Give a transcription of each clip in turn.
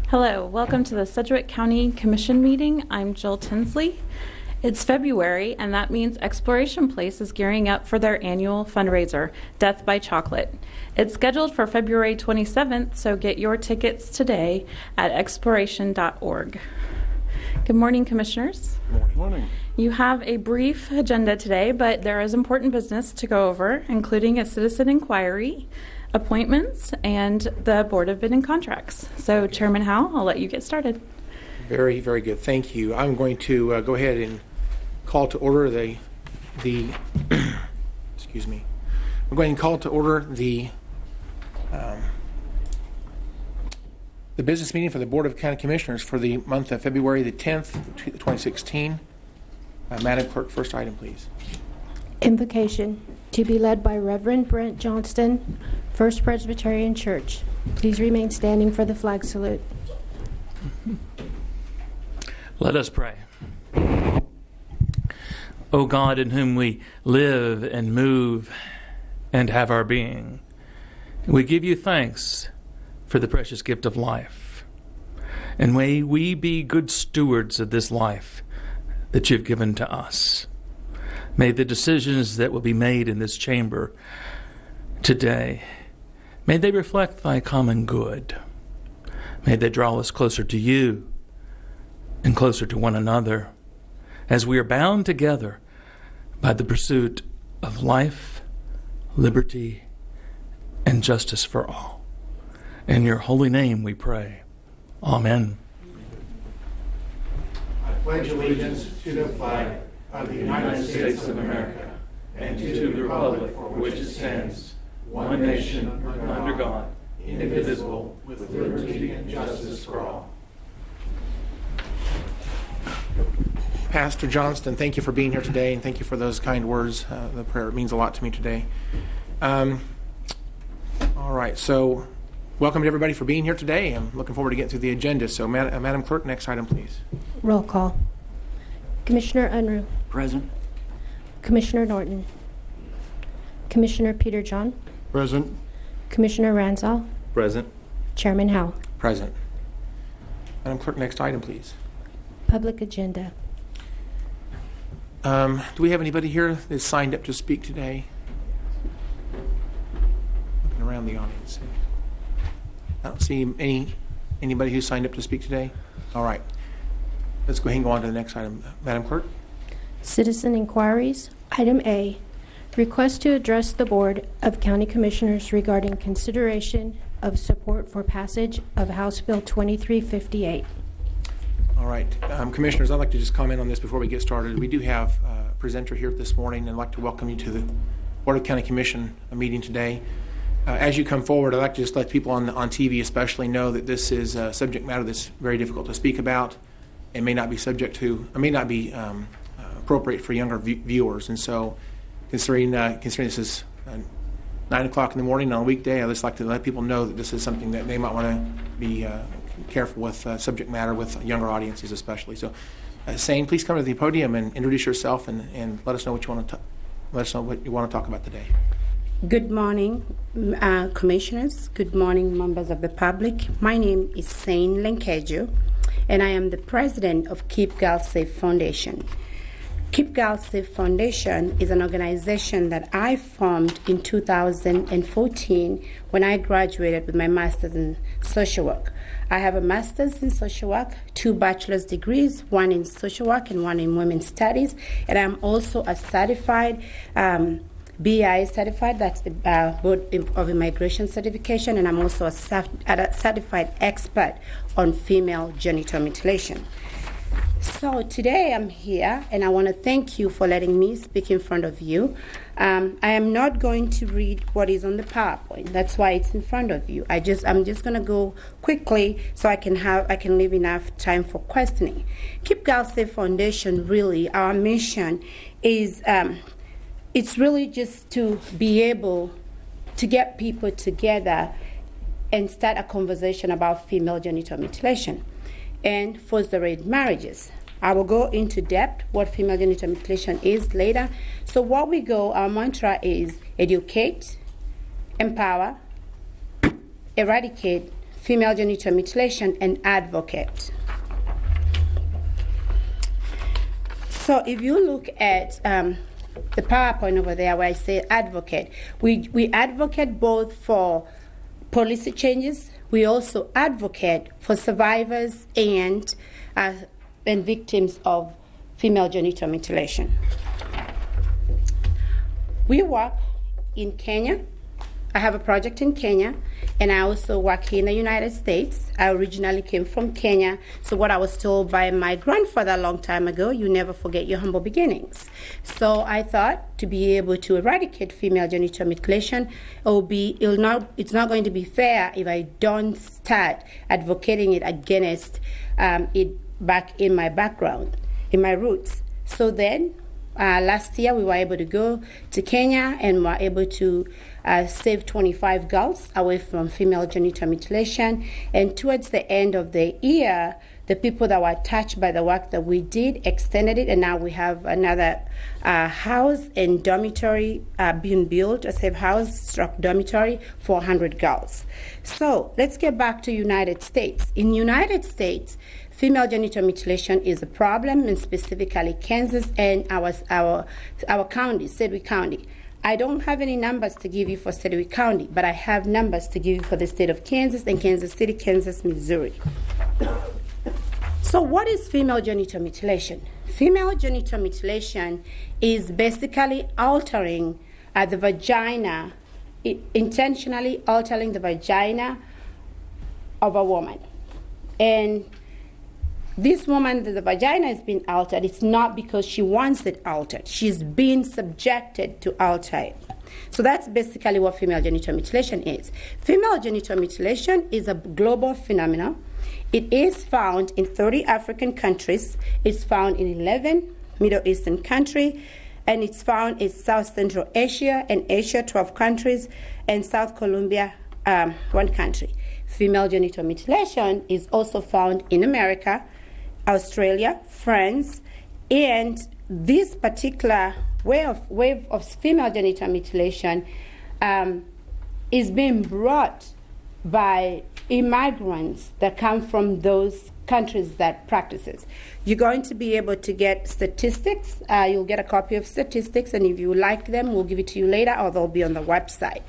Hello, welcome to the Sedgwick County Commission meeting. I'm Jill Tinsley. It's February, and that means Exploration Place is gearing up for their annual fundraiser, Death by Chocolate. It's scheduled for February 27th, so get your tickets today at exploration.org. Good morning, Commissioners. Good morning. You have a brief agenda today, but there is important business to go over, including a citizen inquiry, appointments, and the Board of Bid and Contracts. So, Chairman Howe, I'll let you get started. Very, very good. Thank you. I'm going to go ahead and call to order the excuse me. We're going to call to order the business meeting for the Board of County Commissioners for the month of February the 10th, 2016. Madam Clerk, first item, please. Invocation to be led by Reverend Brent Johnston, First Presbyterian Church. Please remain standing for the flag salute. Let us pray. O God, in whom we live and move and have our being, we give you thanks for the precious gift of life. And may we be good stewards of this life that you've given to us. May the decisions that will be made in this chamber today, may they reflect thy common good. May they draw us closer to you and closer to one another as we are bound together by the pursuit of life, liberty, and justice for all. In your holy name we pray. Amen. I pledge allegiance to the flag of the United States of America and to the republic for which it stands, one nation under God, indivisible, with liberty and justice for all. Pastor Johnston, thank you for being here today, and thank you for those kind words. The prayer means a lot to me today. All right, so welcome to everybody for being here today. I'm looking forward to getting through the agenda. So, Madam Clerk, next item, please. Roll call. Commissioner Unruh. Present. Commissioner Norton. Commissioner Peter John. Present. Commissioner Ranzau. Present. Chairman Howe. Present. Madam Clerk, next item, please. Public agenda. Do we have anybody here that's signed up to speak today? Looking around the audience. I don't see anybody who signed up to speak today. All right. Let's go ahead and go on to the next item. Madam Clerk? Citizen inquiries. Item A. Request to address the Board of County Commissioners regarding consideration of support for passage of House Bill 2358. All right. Commissioners, I'd like to just comment on this before we get started. We do have a presenter here this morning, and I'd like to welcome you to the Board of County Commission meeting today. As you come forward, I'd like to just let people on TV especially know that this is a subject matter that's very difficult to speak about and may not be appropriate for younger viewers. And so considering this is 9 o'clock in the morning on a weekday, I'd just like to let people know that this is something that they might want to be careful with subject matter with younger audiences especially. So, Sane, please come to the podium and introduce yourself and let us know what you want to talk about today. Good morning, Commissioners. Good morning, members of the public. My name is Sane Lenkeju, and I am the president of Keep Girls Safe Foundation. Keep Girls Safe Foundation is an organization that I formed in 2014 when I graduated with my master's in social work. I have a master's in social work, 2 bachelor's degrees, one in social work and one in women's studies, and I'm also a certified BI certified, that's the Board of Immigration certification, and I'm also a certified expert on female genital mutilation. So today I'm here, and I want to thank you for letting me speak in front of you. I am not going to read what is on the PowerPoint. That's why it's in front of you. I'm just going to go quickly so I can leave enough time for questioning. Keep Girls Safe Foundation, really, our mission is it's really just to be able to get people together and start a conversation about female genital mutilation and forced marriages. I will go into depth what female genital mutilation is later. So our mantra is educate, empower, eradicate female genital mutilation and advocate. So if you look at the PowerPoint over there where I say advocate, we advocate both for policy changes. We also advocate for survivors and victims of female genital mutilation. We work in Kenya. I have a project in Kenya, and I also work here in the United States. I originally came from Kenya, so what I was told by my grandfather a long time ago, you never forget your humble beginnings. So I thought to be able to eradicate female genital mutilation, it's not going to be fair if I don't start advocating it against it back in my background, in my roots. So then, last year we were able to go to Kenya and were able to save 25 girls away from female genital mutilation. And towards the end of the year, the people that were touched by the work that we did extended it, and now we have another house and dormitory being built, a safe house / dormitory for 100 girls. So let's get back to United States. In United States, female genital mutilation is a problem, and specifically Kansas and our county, Sedgwick County. I don't have any numbers to give you for Sedgwick County, but I have numbers to give you for the state of Kansas and Kansas City, Kansas, Missouri. So what is female genital mutilation? Female genital mutilation is basically altering the vagina, intentionally altering the vagina of a woman. And this woman, the vagina has been altered. It's not because she wants it altered. She's been subjected to alter it. So that's basically what female genital mutilation is. Female genital mutilation is a global phenomenon. It is found in 30 African countries. It's found in 11 Middle Eastern countries. And it's found in South Central Asia and Asia, 12 countries, and South Colombia, 1 country. Female genital mutilation is also found in America, Australia, France, and this particular wave of female genital mutilation is being brought by immigrants that come from those countries that practices. You're going to be able to get statistics. You'll get a copy of statistics, and if you like them, we'll give it to you later, or they'll be on the website.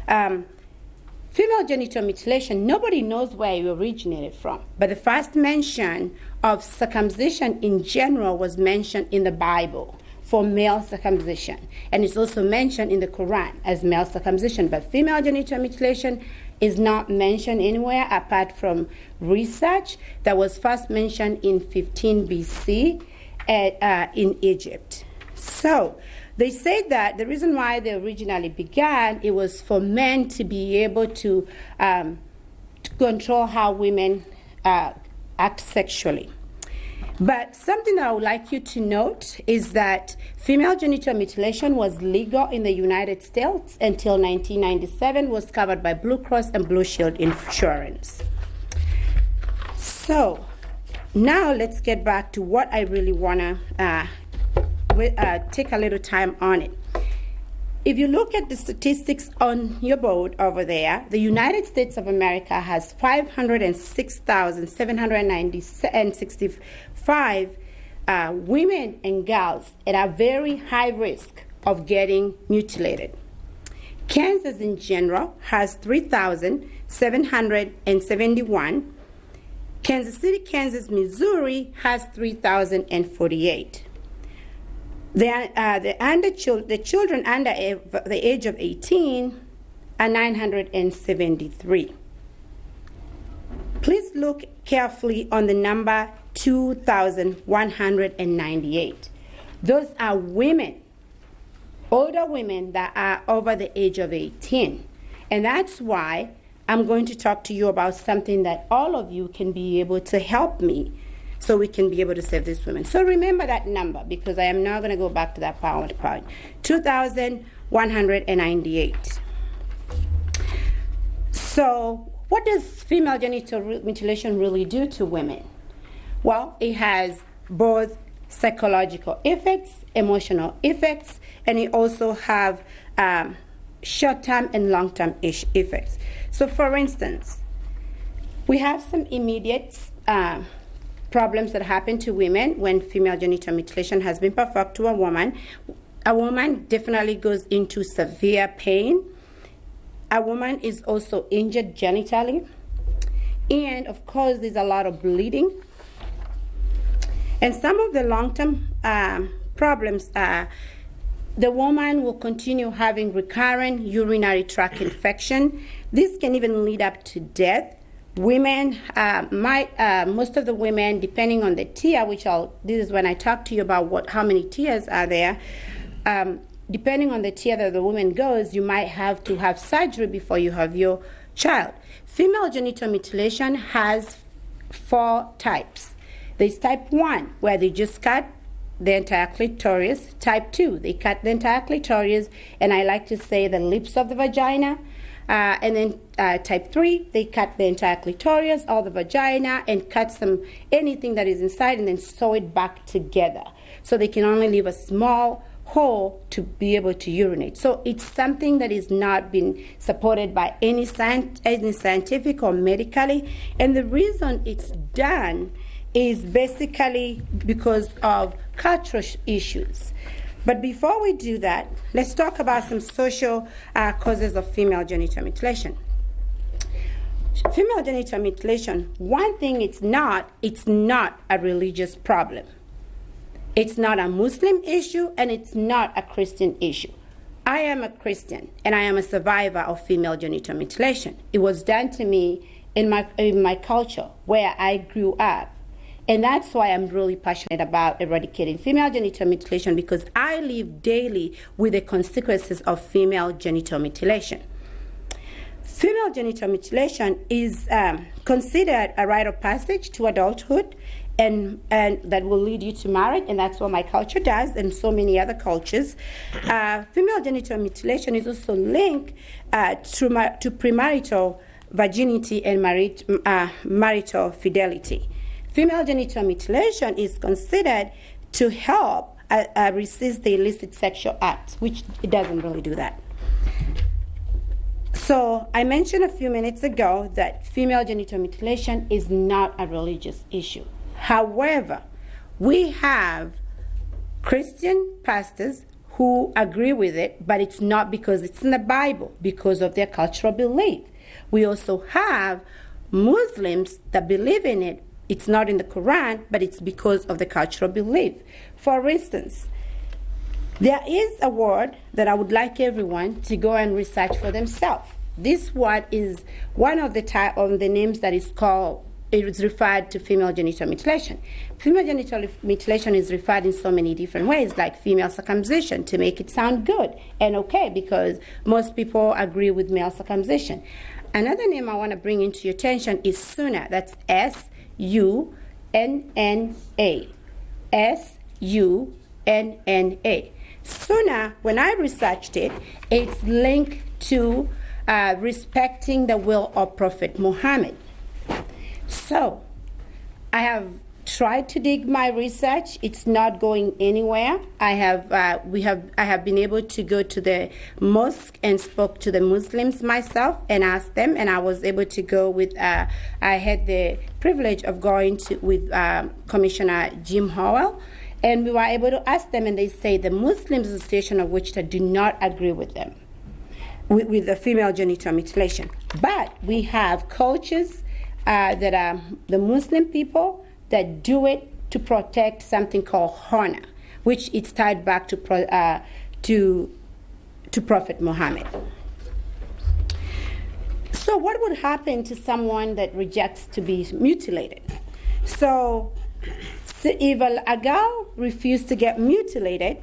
Female genital mutilation, nobody knows where it originated from, but the first mention of circumcision in general was mentioned in the Bible for male circumcision, and it's also mentioned in the Quran as male circumcision, but female genital mutilation is not mentioned anywhere apart from research that was first mentioned in 15 BC in Egypt. So they say that the reason why they originally began, it was for men to be able to control how women act sexually. But something that I would like you to note is that female genital mutilation was legal in the United States until 1997, was covered by Blue Cross and Blue Shield insurance. So now let's get back to what I really want to take a little time on it. If you look at the statistics on your board over there, the United States of America has 506,765 women and girls at a very high risk of getting mutilated. Kansas in general has 3,771. Kansas City, Kansas, Missouri has 3,048. The children under the age of 18 are 973. Please look carefully on the number 2,198. Those are women, older women that are over the age of 18. And that's why I'm going to talk to you about something that all of you can be able to help me so we can be able to save these women. So remember that number, because I am now going to go back to that PowerPoint. 2,198. So what does female genital mutilation really do to women? Well, it has both psychological effects, emotional effects, and it also have short-term and long-term effects. So for instance, We have some immediate problems that happen to women when female genital mutilation has been performed to a woman. A woman definitely goes into severe pain. A woman is also injured genitally. And of course, there's a lot of bleeding. And some of the long-term problems are the woman will continue having recurrent urinary tract infection. This can even lead up to death. Women most of the women, depending on the tier, this is when I talk to you about how many tiers are there. Depending on the tier that the woman goes, you might have to have surgery before you have your child. Female genital mutilation has 4 types. There's type 1, where they just cut the entire clitoris. Type 2, they cut the entire clitoris, and I like to say the lips of the vagina. And then type 3, they cut the entire clitoris, all the vagina, and cut anything that is inside and then sew it back together. So they can only leave a small hole to be able to urinate. So it's something that is not been supported by any scientific or medically. And the reason it's done is basically because of cultural issues. But before we do that, let's talk about some social causes of female genital mutilation. Female genital mutilation, one thing it's not a religious problem. It's not a Muslim issue, and it's not a Christian issue. I am a Christian, and I am a survivor of female genital mutilation. It was done to me in my culture where I grew up. And that's why I'm really passionate about eradicating female genital mutilation, because I live daily with the consequences of female genital mutilation. Female genital mutilation is considered a rite of passage to adulthood, and that will lead you to marriage, and that's what my culture does, and so many other cultures. Female genital mutilation is also linked to premarital virginity and marital fidelity. Female genital mutilation is considered to help resist the illicit sexual acts, which it doesn't really do that. So I mentioned a few minutes ago that female genital mutilation is not a religious issue. However, we have Christian pastors who agree with it, but it's not because it's in the Bible, because of their cultural belief. We also have Muslims that believe in it. It's not in the Quran, but it's because of the cultural belief. For instance, there is a word that I would like everyone to go and research for themselves. This word is one of the names that is called, it is referred to female genital mutilation. Female genital mutilation is referred in so many different ways, like female circumcision, to make it sound good and okay, because most people agree with male circumcision. Another name I want to bring into your attention is Sunnah. That's S-U-N-N-A. S-U-N-N-A. Sunnah, when I researched it, it's linked to respecting the will of Prophet Muhammad. So, I have tried to dig my research. It's not going anywhere. I have been able to go to the mosque and spoke to the Muslims myself and asked them, and I was able to go with. I had the privilege of going with Commissioner Jim Howell, and we were able to ask them, and they say the Muslim Association of Wichita do not agree with them with the female genital mutilation, but we have cultures that are the Muslim people that do it to protect something called honor, which is tied back to Prophet Muhammad. So what would happen to someone that rejects to be mutilated? So if a girl refuses to get mutilated,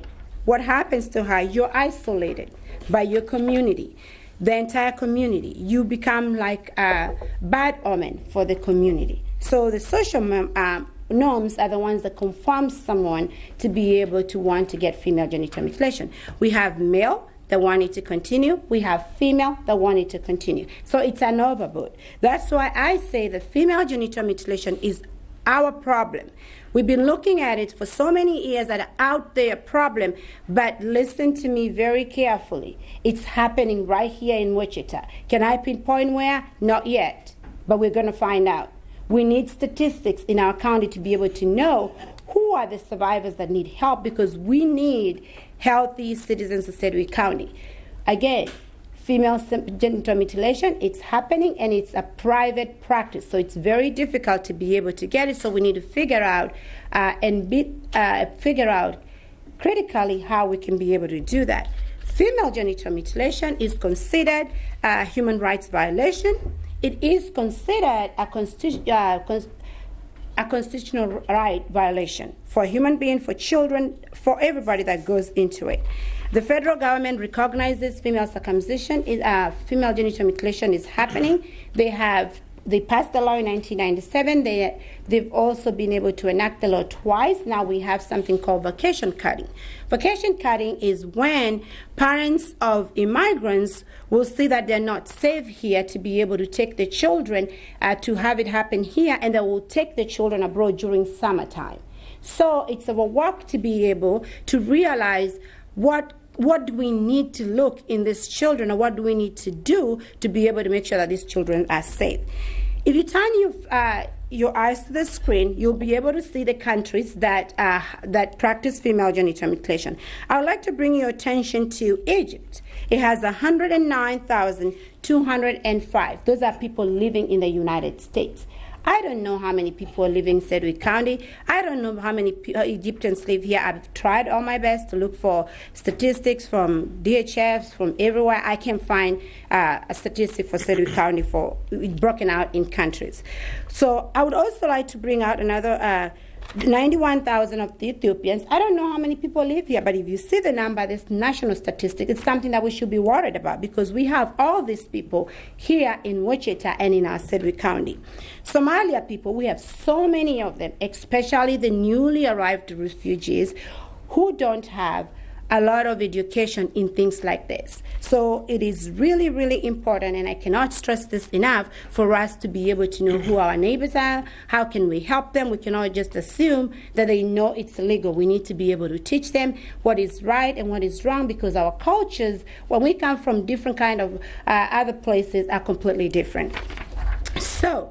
what happens to her? You're isolated by your community, the entire community. You become like a bad omen for the community. So the social norms are the ones that conform someone to be able to want to get female genital mutilation. We have male that want it to continue. We have female that want it to continue. So it's an overboard. That's why I say that female genital mutilation is our problem. We've been looking at it for so many years that are out there problem, but listen to me very carefully. It's happening right here in Wichita. Can I pinpoint where? Not yet. but we're going to find out. We need statistics in our county to be able to know who are the survivors that need help, because we need healthy citizens of Sedgwick County. Again, female genital mutilation, it's happening, and it's a private practice, so it's very difficult to be able to get it. So we need to figure out figure out critically how we can be able to do that. Female genital mutilation is considered a human rights violation. It is considered a constitutional right violation for a human being, for children, for everybody that goes into it. The federal government recognizes female circumcision, female genital mutilation is happening. They passed the law in 1997. They've also been able to enact the law twice. Now we have something called vacation cutting. Vacation cutting is when parents of immigrants will see that they're not safe here to be able to take the children to have it happen here, and they will take the children abroad during summertime. So it's our work to be able to realize what do we need to look in these children, or what do we need to do to be able to make sure that these children are safe. If you turn your eyes to the screen, you'll be able to see the countries that practice female genital mutilation. I would like to bring your attention to Egypt. It has 109,205. Those are people living in the United States. I don't know how many people live in Sedgwick County. I don't know how many Egyptians live here. I've tried all my best to look for statistics from DHS, from everywhere. I can find a statistic for Sedgwick County for broken out in countries. So I would also like to bring out another 91,000 of the Ethiopians. I don't know how many people live here, but if you see the number, this national statistic, it's something that we should be worried about, because we have all these people here in Wichita and in our Sedgwick County. Somalia people, we have so many of them, especially the newly arrived refugees who don't have a lot of education in things like this. So it is really, really important, and I cannot stress this enough, for us to be able to know who our neighbors are, how can we help them. We cannot just assume that they know it's illegal. We need to be able to teach them what is right and what is wrong, because our cultures, when we come from different kind of other places, are completely different. So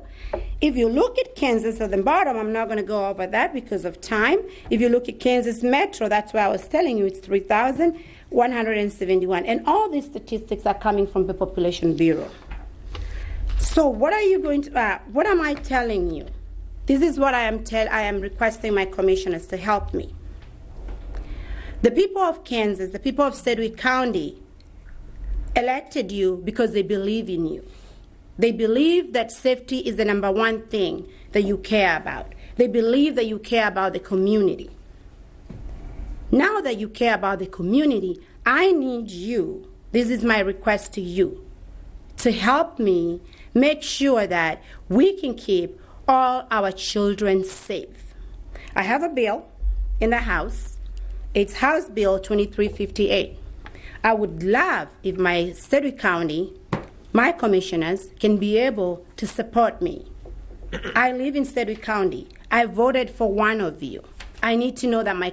if you look at Kansas at the bottom, I'm not going to go over that because of time. If you look at Kansas Metro, that's why I was telling you it's 3,171. And all these statistics are coming from the Population Bureau. So what are you going to, what am I telling you? This is what I am requesting my commissioners to help me. The people of Kansas, the people of Sedgwick County elected you because they believe in you. They believe that safety is the number one thing that you care about. They believe that you care about the community. Now that you care about the community, I need you, this is my request to you, to help me make sure that we can keep all our children safe. I have a bill in the House. It's House Bill 2358. I would love if my Sedgwick County, my commissioners, can be able to support me. I live in Sedgwick County. I voted for one of you. I need to know that my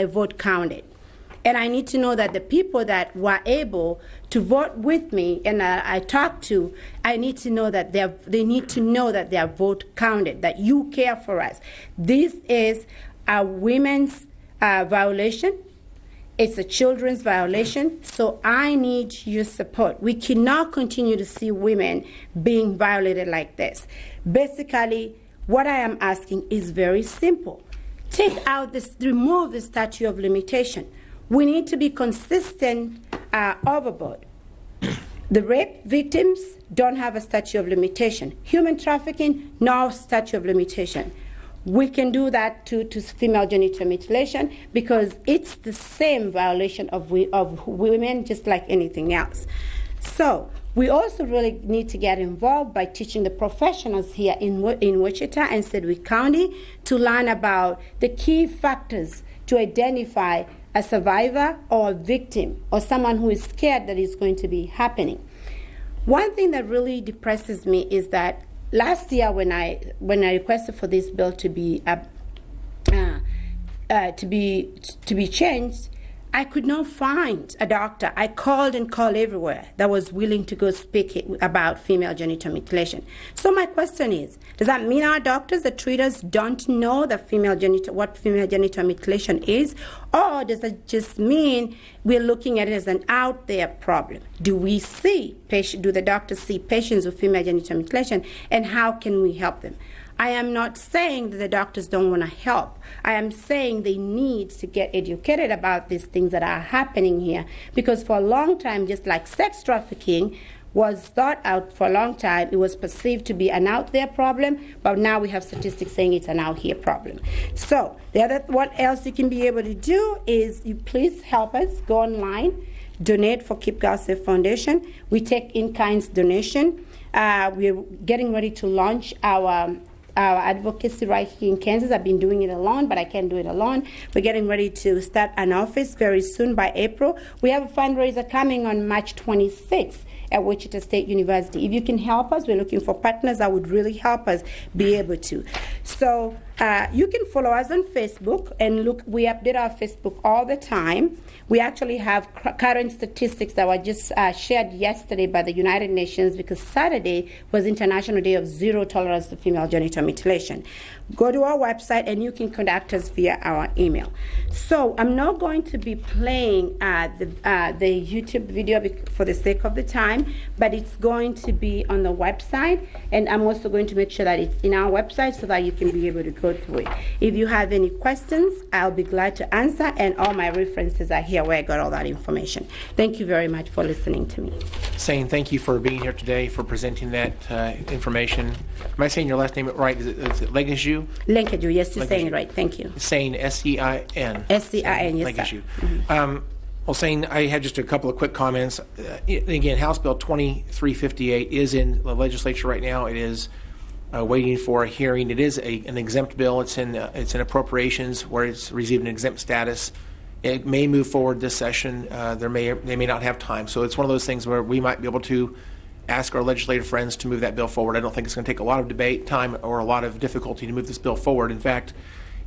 vote counted. And I need to know that the people that were able to vote with me and I talked to, I need to know that they need to know that their vote counted, that you care for us. This is a women's violation. It's a children's violation, so I need your support. We cannot continue to see women being violated like this. Basically, what I am asking is very simple. Take out this, remove the statute of limitation. We need to be consistent overboard. The rape victims don't have a statute of limitation. Human trafficking, no statute of limitation. We can do that to female genital mutilation because it's the same violation of women, just like anything else. So we also really need to get involved by teaching the professionals here in Wichita and Sedgwick County to learn about the key factors to identify a survivor or a victim or someone who is scared that it's going to be happening. One thing that really depresses me is that last year, when I requested for this bill to be changed, I could not find a doctor. I called and called everywhere that was willing to go speak about female genital mutilation. So my question is, does that mean our doctors, the treaters, don't know the what female genital mutilation is? Or does it just mean we're looking at it as an out there problem? Do the doctors see patients with female genital mutilation, and how can we help them? I am not saying that the doctors don't want to help. I am saying they need to get educated about these things that are happening here, because for a long time, just like sex trafficking was thought out for a long time, it was perceived to be an out there problem, but now we have statistics saying it's an out here problem. So what else you can be able to do is you please help us go online, donate for Keep Girls Safe Foundation. We take in-kind donation. We're getting ready to launch our advocacy right here in Kansas. I've been doing it alone, but I can't do it alone. We're getting ready to start an office very soon by April. We have a fundraiser coming on March 26th at Wichita State University. If you can help us, we're looking for partners that would really help us be able to. So you can follow us on Facebook, and look, we update our Facebook all the time. We actually have current statistics that were just shared yesterday by the United Nations, because Saturday was International Day of Zero Tolerance to Female Genital Mutilation. Go to our website and you can contact us via our email. So I'm not going to be playing the YouTube video for the sake of the time, but it's going to be on the website, and I'm also going to make sure that it's in our website so that you can be able to go through it. If you have any questions, I'll be glad to answer, and all my references are here where I got all that information. Thank you very much for listening to me. Sane, thank you for being here today, for presenting that information. Am I saying your last name right? Is it Legashu? Lenkaju, yes, you're saying it right. Thank you. Sane, S-E-I-N. S-E-I-N, yes, Legashu. sir. Well, Sane, I had just a couple of quick comments. Again, House Bill 2358 is in the legislature right now. It is waiting for a hearing. It is an exempt bill. It's in appropriations where it's received an exempt status. It may move forward this session. They may not have time. So it's one of those things where we might be able to ask our legislative friends to move that bill forward. I don't think it's going to take a lot of debate time or a lot of difficulty to move this bill forward. In fact,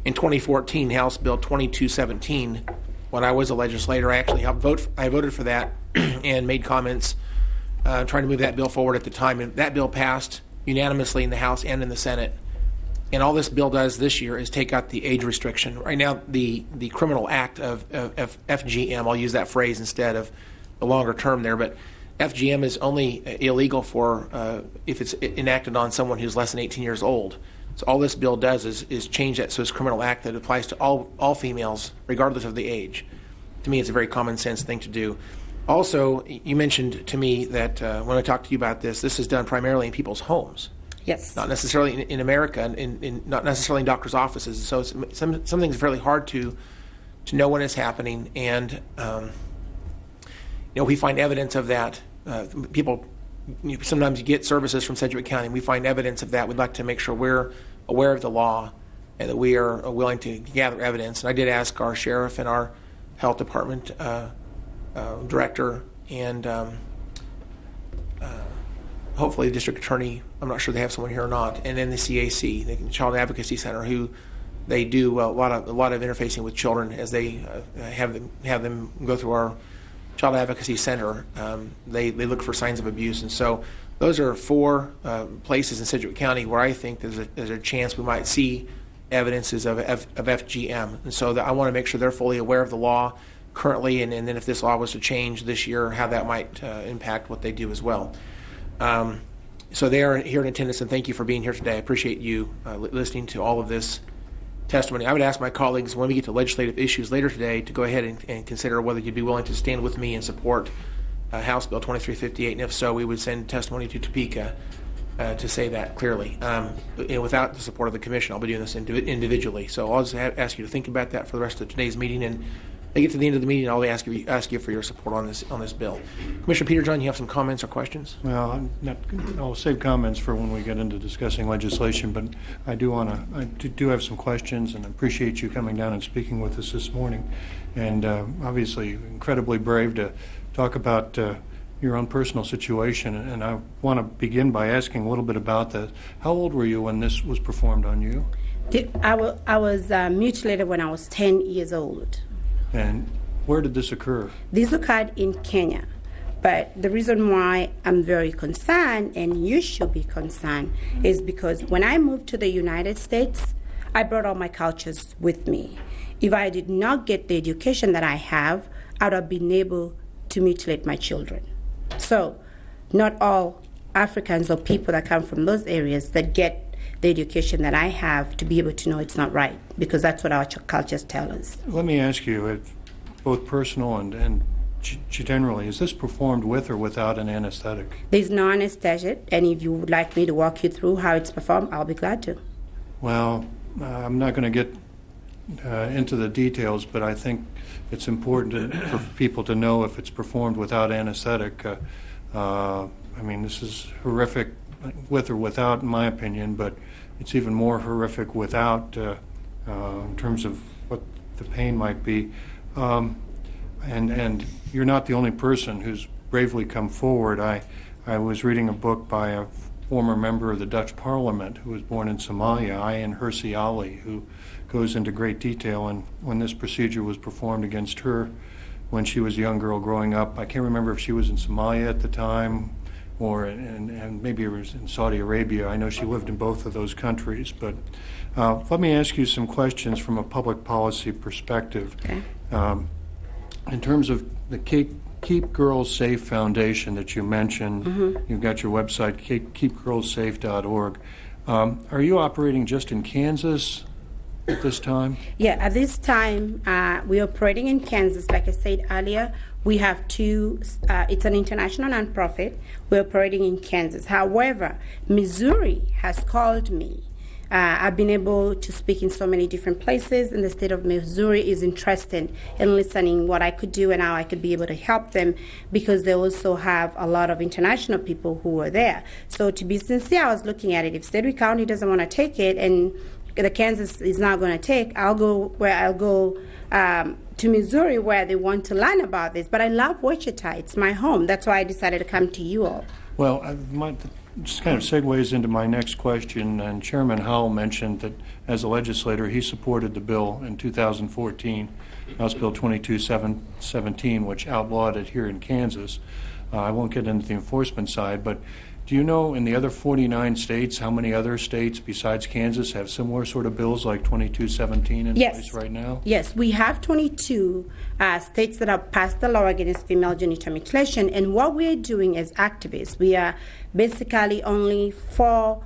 in 2014, House Bill 2217, when I was a legislator, I actually helped vote. I voted for that and made comments trying to move that bill forward at the time. And that bill passed unanimously in the House and in the Senate. And all this bill does this year is take out the age restriction. Right now, the criminal act of FGM, I'll use that phrase instead of the longer term there, but FGM is only illegal for if it's enacted on someone who's less than 18 years old. So all this bill does is change that so it's a criminal act that applies to all females, regardless of the age. To me, it's a very common sense thing to do. Also, you mentioned to me that when I talked to you about this is done primarily in people's homes. Yes. Not necessarily in America, not necessarily in doctors' offices. So some things are fairly hard to know when it's happening, and we find evidence of that. People sometimes you get services from Sedgwick County, and we find evidence of that. We'd like to make sure we're aware of the law and that we are willing to gather evidence. And I did ask our sheriff and our health department director and hopefully the district attorney. I'm not sure they have someone here or not, and then the CAC, the Child Advocacy Center, who they do a lot of interfacing with children as they have them go through our Child Advocacy Center. They look for signs of abuse, and so those are 4 places in Sedgwick County where I think there's a chance we might see evidences of FGM, and so I want to make sure they're fully aware of the law currently, and then if this law was to change this year, how that might impact what they do as well. So they are here in attendance, and thank you for being here today. I appreciate you listening to all of this testimony. I would ask my colleagues when we get to legislative issues later today to go ahead and consider whether you'd be willing to stand with me and support House Bill 2358, and if so, we would send testimony to Topeka to say that clearly. Without the support of the commission, I'll be doing this individually. So I'll just ask you to think about that for the rest of today's meeting, and they get to the end of the meeting, I'll ask you for your support on this bill. Commissioner Peterjohn, you have some comments or questions? Well, I'll save comments for when we get into discussing legislation, but I do have some questions, and I appreciate you coming down and speaking with us this morning. And obviously, incredibly brave to talk about your own personal situation. And I want to begin by asking a little bit about that. How old were you when this was performed on you? I was mutilated when I was 10 years old. And Where did this occur? This occurred in Kenya. But the reason why I'm very concerned, and you should be concerned, is because when I moved to the United States, I brought all my cultures with me. If I did not get the education that I have, I would have been able to mutilate my children. So not all Africans or people that come from those areas that get the education that I have to be able to know it's not right, because that's what our cultures tell us. Let me ask you, both personal and generally, is this performed with or without an anesthetic? There's no anesthesia, and if you would like me to walk you through how it's performed, I'll be glad to. Well, I'm not going to get into the details, but I think it's important for people to know if it's performed without anesthetic. I mean, this is horrific with or without, in my opinion, but it's even more horrific without in terms of what the pain might be. And you're not the only person who's bravely come forward. I was reading a book by a former member of the Dutch Parliament who was born in Somalia, Ayaan Hirsi Ali, who goes into great detail. And when this procedure was performed against her when she was a young girl growing up, I can't remember if she was in Somalia at the time or and maybe it was in Saudi Arabia. I know she lived in both of those countries. But let me ask you some questions from a public policy perspective. Okay. In terms of the Keep Girls Safe Foundation that you mentioned, you've got your website, keepgirlssafe.org. Are you operating just in Kansas at this time? Yeah, at this time, we're operating in Kansas. Like I said earlier, we have two, it's an international nonprofit. We're operating in Kansas. However, Missouri has called me. I've been able to speak in so many different places, and the state of Missouri is interested in listening what I could do and how I could be able to help them, because they also have a lot of international people who are there. So to be sincere, I was looking at it. If Sedgwick County doesn't want to take it and the Kansas is not going to take, I'll go to Missouri where they want to learn about this. But I love Wichita. It's my home. That's why I decided to come to you all. Well, just kind of segues into my next question, and Chairman Howell mentioned that as a legislator he supported the bill in 2014, House Bill 2217, which outlawed it here in Kansas. I won't get into the enforcement side, but do you know in the other 49 states how many other states besides Kansas have similar sort of bills like 2217 in place right now? Yes, we have 22 states that have passed the law against female genital mutilation, and what we are doing as activists, we are basically only 4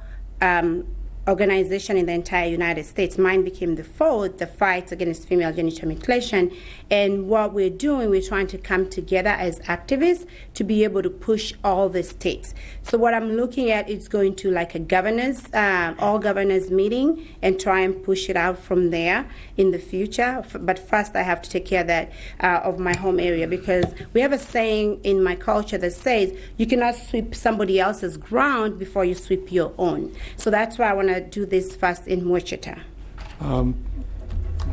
organization in the entire United States. Mine became the 4th, the fight against female genital mutilation. And what we're doing, we're trying to come together as activists to be able to push all the states. So what I'm looking at is going to like a governors, all governors meeting, and try and push it out from there in the future. But first I have to take care of that of my home area, because we have a saying in my culture that says you cannot sweep somebody else's ground before you sweep your own. So that's why I want to do this first in Wichita.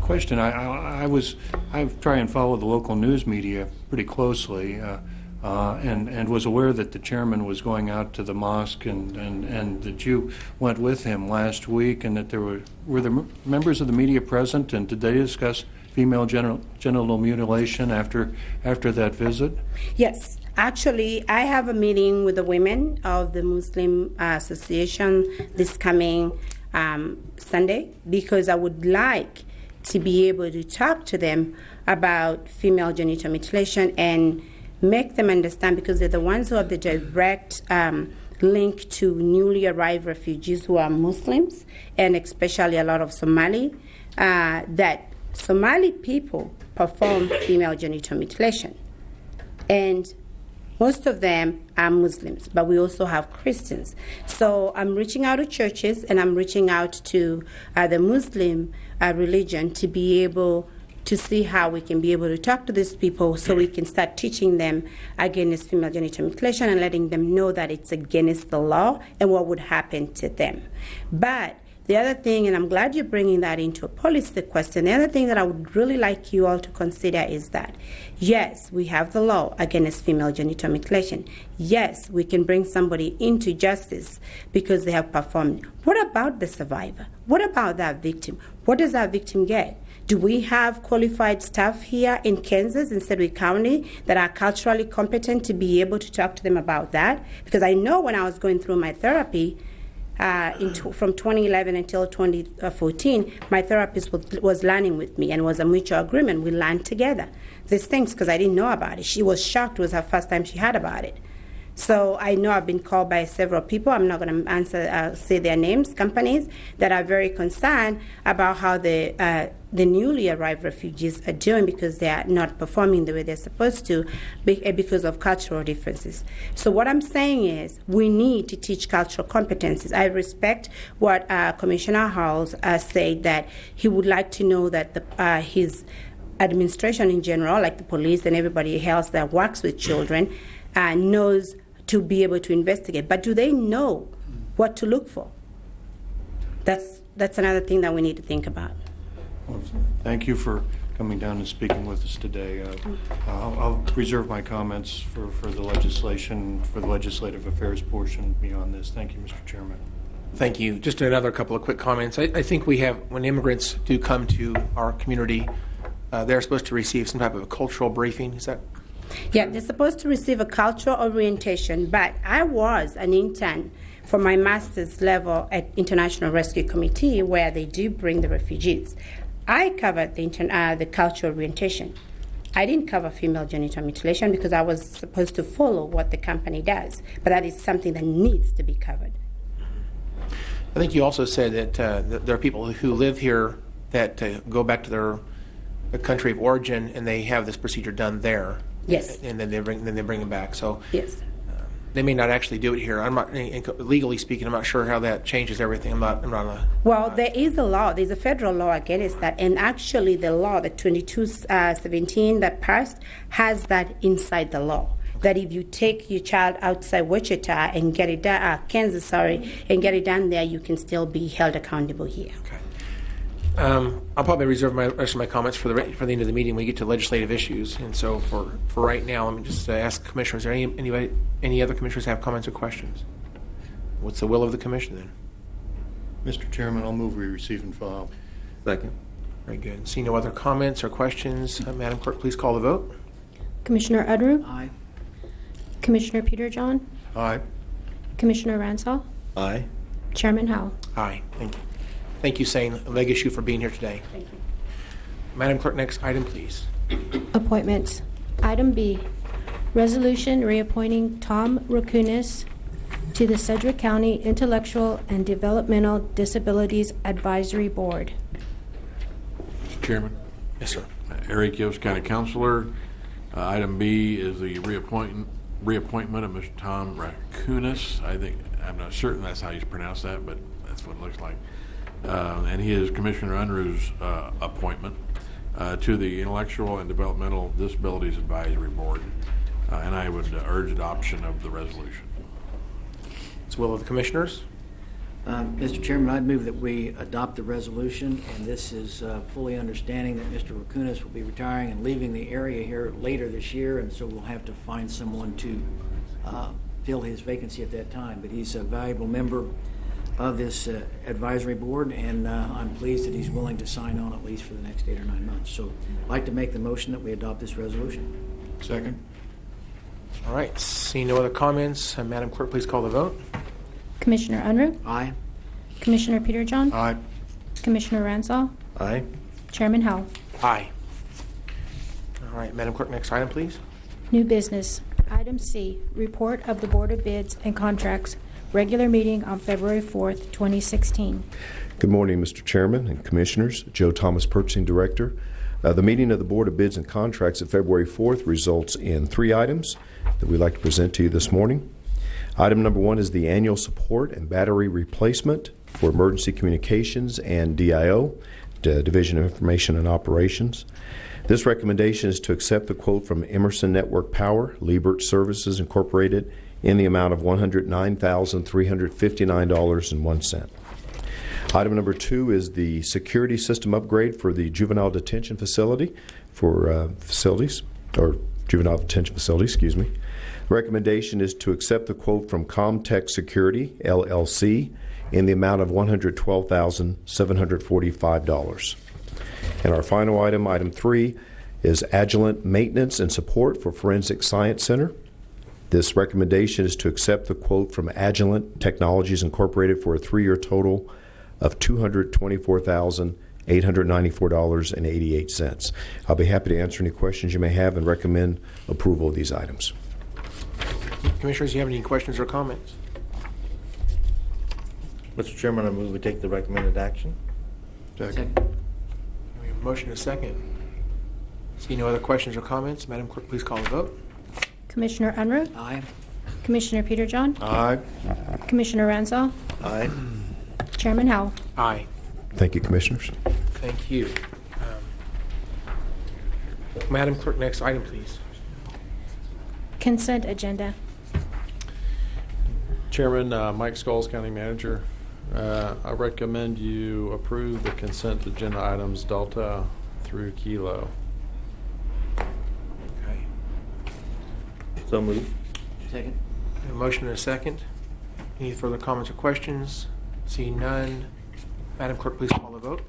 Question: I try and follow the local news media pretty closely, and was aware that the chairman was going out to the mosque, and that you went with him last week, and that there were the members of the media present, and did they discuss female genital mutilation after that visit? Yes. Actually, I have a meeting with the women of the Muslim Association this coming Sunday, because I would like to be able to talk to them about female genital mutilation and make them understand, because they're the ones who have the direct link to newly arrived refugees who are Muslims, and especially a lot of Somali, that Somali people perform female genital mutilation. And most of them are Muslims, but we also have Christians. So I'm reaching out to churches, and I'm reaching out to the Muslim religion to be able to see how we can be able to talk to these people, so we can start teaching them against female genital mutilation and letting them know that it's against the law and what would happen to them. But the other thing, and I'm glad you're bringing that into a policy question, the other thing that I would really like you all to consider is that, yes, we have the law against female genital mutilation. Yes, we can bring somebody into justice because they have performed. What about the survivor? What about that victim? What does that victim get? Do we have qualified staff here in Kansas, in Sedgwick County, that are culturally competent to be able to talk to them about that? Because I know when I was going through my therapy, from 2011 until 2014, my therapist was learning with me, and it was a mutual agreement. We learned together these things because I didn't know about it. She was shocked. It was her first time she heard about it. So I know I've been called by several people. I'm not going to say their names, companies that are very concerned about how the newly arrived refugees are doing because they are not performing the way they're supposed to because of cultural differences. So what I'm saying is we need to teach cultural competencies. I respect what Commissioner Howells said, that he would like to know that his administration in general, like the police and everybody else that works with children, knows to be able to investigate. But do they know what to look for? That's another thing that we need to think about. Well, thank you for coming down and speaking with us today. I'll reserve my comments for the legislation, for the legislative affairs portion beyond this. Thank you, Mr. Chairman. Thank you. Just another couple of quick comments. I think we have, when immigrants do come to our community, they're supposed to receive some type of a cultural briefing. Is that? Yeah, they're supposed to receive a cultural orientation, but I was an intern for my master's level at International Rescue Committee, where they do bring the refugees. I covered the cultural orientation. I didn't cover female genital mutilation because I was supposed to follow what the company does, but that is something that needs to be covered. I think you also said that there are people who live here that go back to their country of origin and they have this procedure done there. Yes. And then they bring them back. So yes. They may not actually do it here. I'm not, legally speaking, I'm not sure how that changes everything. Well, there is a law. There's a federal law against that, and actually the law, the 2217 that passed, has that inside the law. That if you take your child outside Wichita and get it done, Kansas, and get it done there, you can still be held accountable here. Okay. I'll probably reserve the rest of my comments for the end of the meeting when we get to legislative issues. And so for right now, let me just ask commissioners, are any other commissioners have comments or questions? What's the will of the commission then? Mr. Chairman, I'll move we receive and file. Second. Very good. See no other comments or questions. Madam Clerk, please call the vote. Commissioner Unruh? Aye. Commissioner Peterjohn? Aye. Commissioner Ransall? Aye. Chairman Howell? Aye. Thank you. Thank you, Sane Legishu, for being here today. Thank you. Madam Clerk, next item, please. Appointments. Item B, resolution reappointing Tom RACUNAS to the Sedgwick County Intellectual and Developmental Disabilities Advisory Board. Mr. Chairman. Yes, sir. Eric Yost, County Councilor. Item B is the reappointment of Mr. Tom RACUNAS. I'm not certain that's how you pronounce that, but that's what it looks like. And he is Commissioner UNRUH'S appointment to the Intellectual and Developmental Disabilities Advisory Board. And I would urge adoption of the resolution. It's the will of the commissioners. Mr. Chairman, I'd move that we adopt the resolution, and this is fully understanding that Mr. RACUNAS will be retiring and leaving the area here later this year, and so we'll have to find someone to fill his vacancy at that time. But he's a valuable member of this advisory board, and I'm pleased that he's willing to sign on at least for the next 8 or 9 months. So I'd like to make the motion that we adopt this resolution. Second. All right. Seeing no other comments, Madam Clerk, please call the vote. Commissioner Unruh? Aye. Commissioner Peterjohn? Aye. Commissioner Ransall? Aye. Chairman Howell? Aye. All right. Madam Clerk, next item, please. New business. Item C, report of the Board of Bids and Contracts, regular meeting on February 4th, 2016. Good morning, Mr. Chairman and Commissioners. Joe Thomas, Purchasing Director. The meeting of the Board of Bids and Contracts at February 4th results in 3 items that we'd like to present to you this morning. Item number 1 is the annual support and battery replacement for emergency communications and DIO, Division of Information and Operations. This recommendation is to accept the quote from Emerson Network Power, Liebert Services Incorporated, in the amount of $109,359.01. Item number 2 is the security system upgrade for the juvenile detention facility juvenile detention facility, excuse me. The recommendation is to accept the quote from Comtech Security, LLC, in the amount of $112,745. And our final item, item 3, is Agilent Maintenance and Support for Forensic Science Center. This recommendation is to accept the quote from Agilent Technologies Incorporated for a 3-year total of $224,894.88. I'll be happy to answer any questions you may have and recommend approval of these items. Commissioners, do you have any questions or comments? Mr. Chairman, I move we take the recommended action. Second. We have a motion and a second. See no other questions or comments. Madam Clerk, please call the vote. Commissioner Unruh, Aye. Commissioner Peterjohn, Aye. Commissioner Ransall, Aye. Chairman Howell. Aye. Thank you, Commissioners. Thank you. Madam Clerk, next item, please. Consent agenda. Chairman, Mike Scholes, County Manager. I recommend you approve the consent agenda items Delta through Kilo. Okay. So moved. Second. We have a motion and a second. Any further comments or questions? Seeing none. Madam Clerk, please call the vote.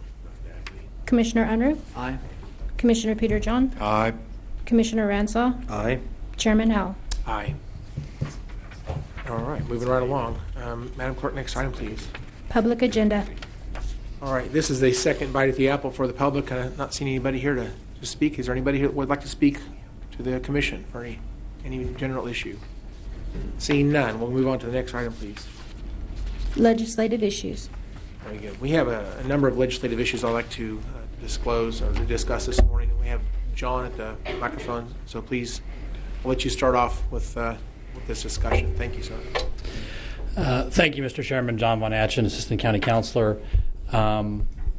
Commissioner Unruh, Aye. Commissioner Peterjohn, Aye. Commissioner Ransall, Aye. Chairman Howell. Aye. All right, moving right along. Madam Clerk, next item, please. Public agenda. All right, this is the second bite at the apple for the public. I've not seen anybody here to speak. Is there anybody here that would like to speak to the commission for any general issue? Seeing none, we'll move on to the next item, please. Legislative issues. Very good. We have a number of legislative issues I'd like to disclose or to discuss this morning. We have John at the microphone, so please, I'll let you start off with this discussion. Thank you, sir. Thank you, Mr. Chairman. John Von Atchen, Assistant County Counselor.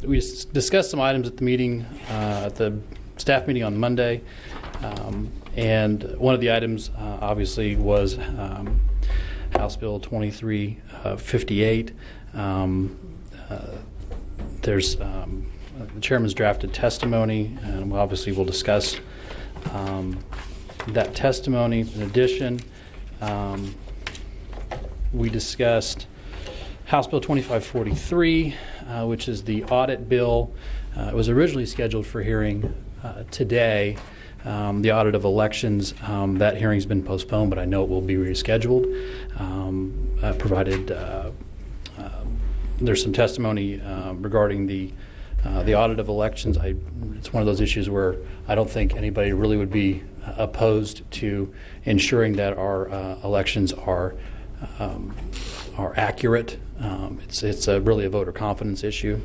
We discussed some items at the meeting, at the staff meeting on Monday, and one of the items obviously was House Bill 2358. There's the chairman's drafted testimony, and obviously we'll discuss that testimony. In addition, we discussed House Bill 2543, which is the audit bill. It was originally scheduled for hearing today. The audit of elections, that hearing's been postponed, but I know it will be rescheduled, provided there's some testimony regarding the audit of elections. It's one of those issues where I don't think anybody really would be opposed to ensuring that our elections are accurate. It's really a voter confidence issue.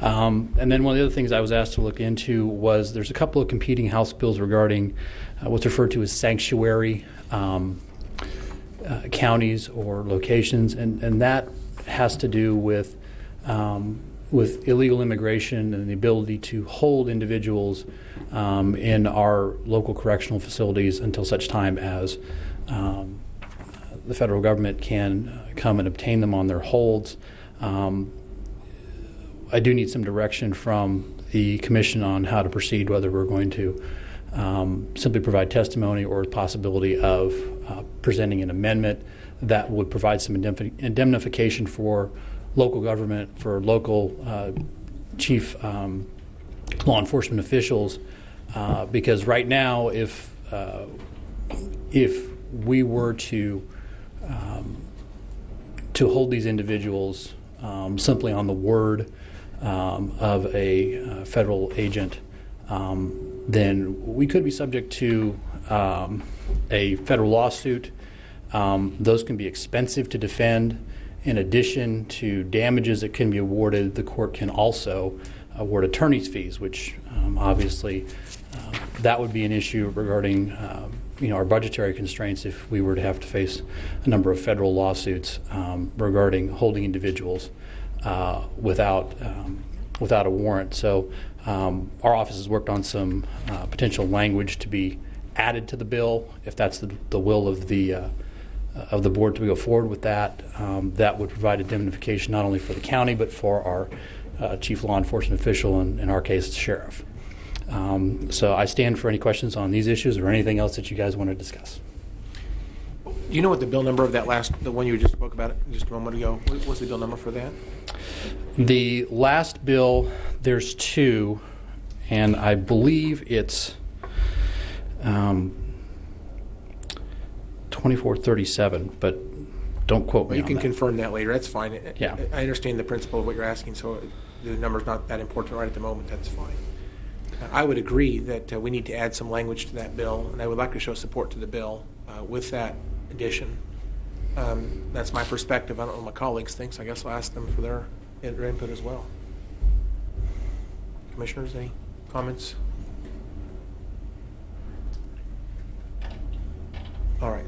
And then one of the other things I was asked to look into was there's a couple of competing House bills regarding what's referred to as sanctuary counties or locations, and that has to do with illegal immigration and the ability to hold individuals in our local correctional facilities until such time as the federal government can come and obtain them on their holds. I do need some direction from the commission on how to proceed, whether we're going to simply provide testimony or the possibility of presenting an amendment that would provide some indemnification for local government, for local chief law enforcement officials, because right now, if we were to hold these individuals simply on the word of a federal agent, then we could be subject to a federal lawsuit. Those can be expensive to defend. In addition to damages that can be awarded, the court can also award attorney's fees, which obviously that would be an issue regarding our budgetary constraints if we were to have to face a number of federal lawsuits regarding holding individuals without a warrant. So our office has worked on some potential language to be added to the bill, if that's the will of the board to go forward with that. That would provide indemnification not only for the county but for our chief law enforcement official, and in our case, the sheriff. So I stand for any questions on these issues or anything else that you guys want to discuss. Do you know what the bill number of the one you just spoke about it just a moment ago? What's the bill number for that? The last bill, there's two, and I believe it's 2437, but don't quote me Well, you on can that. confirm that later. That's fine. Yeah. I understand the principle of what you're asking, so the number's not that important right at the moment. That's fine. I would agree that we need to add some language to that bill, and I would like to show support to the bill with that addition. That's my perspective. I don't know what my colleagues think, so I guess I'll ask them for their input as well. Commissioners, any comments? All right.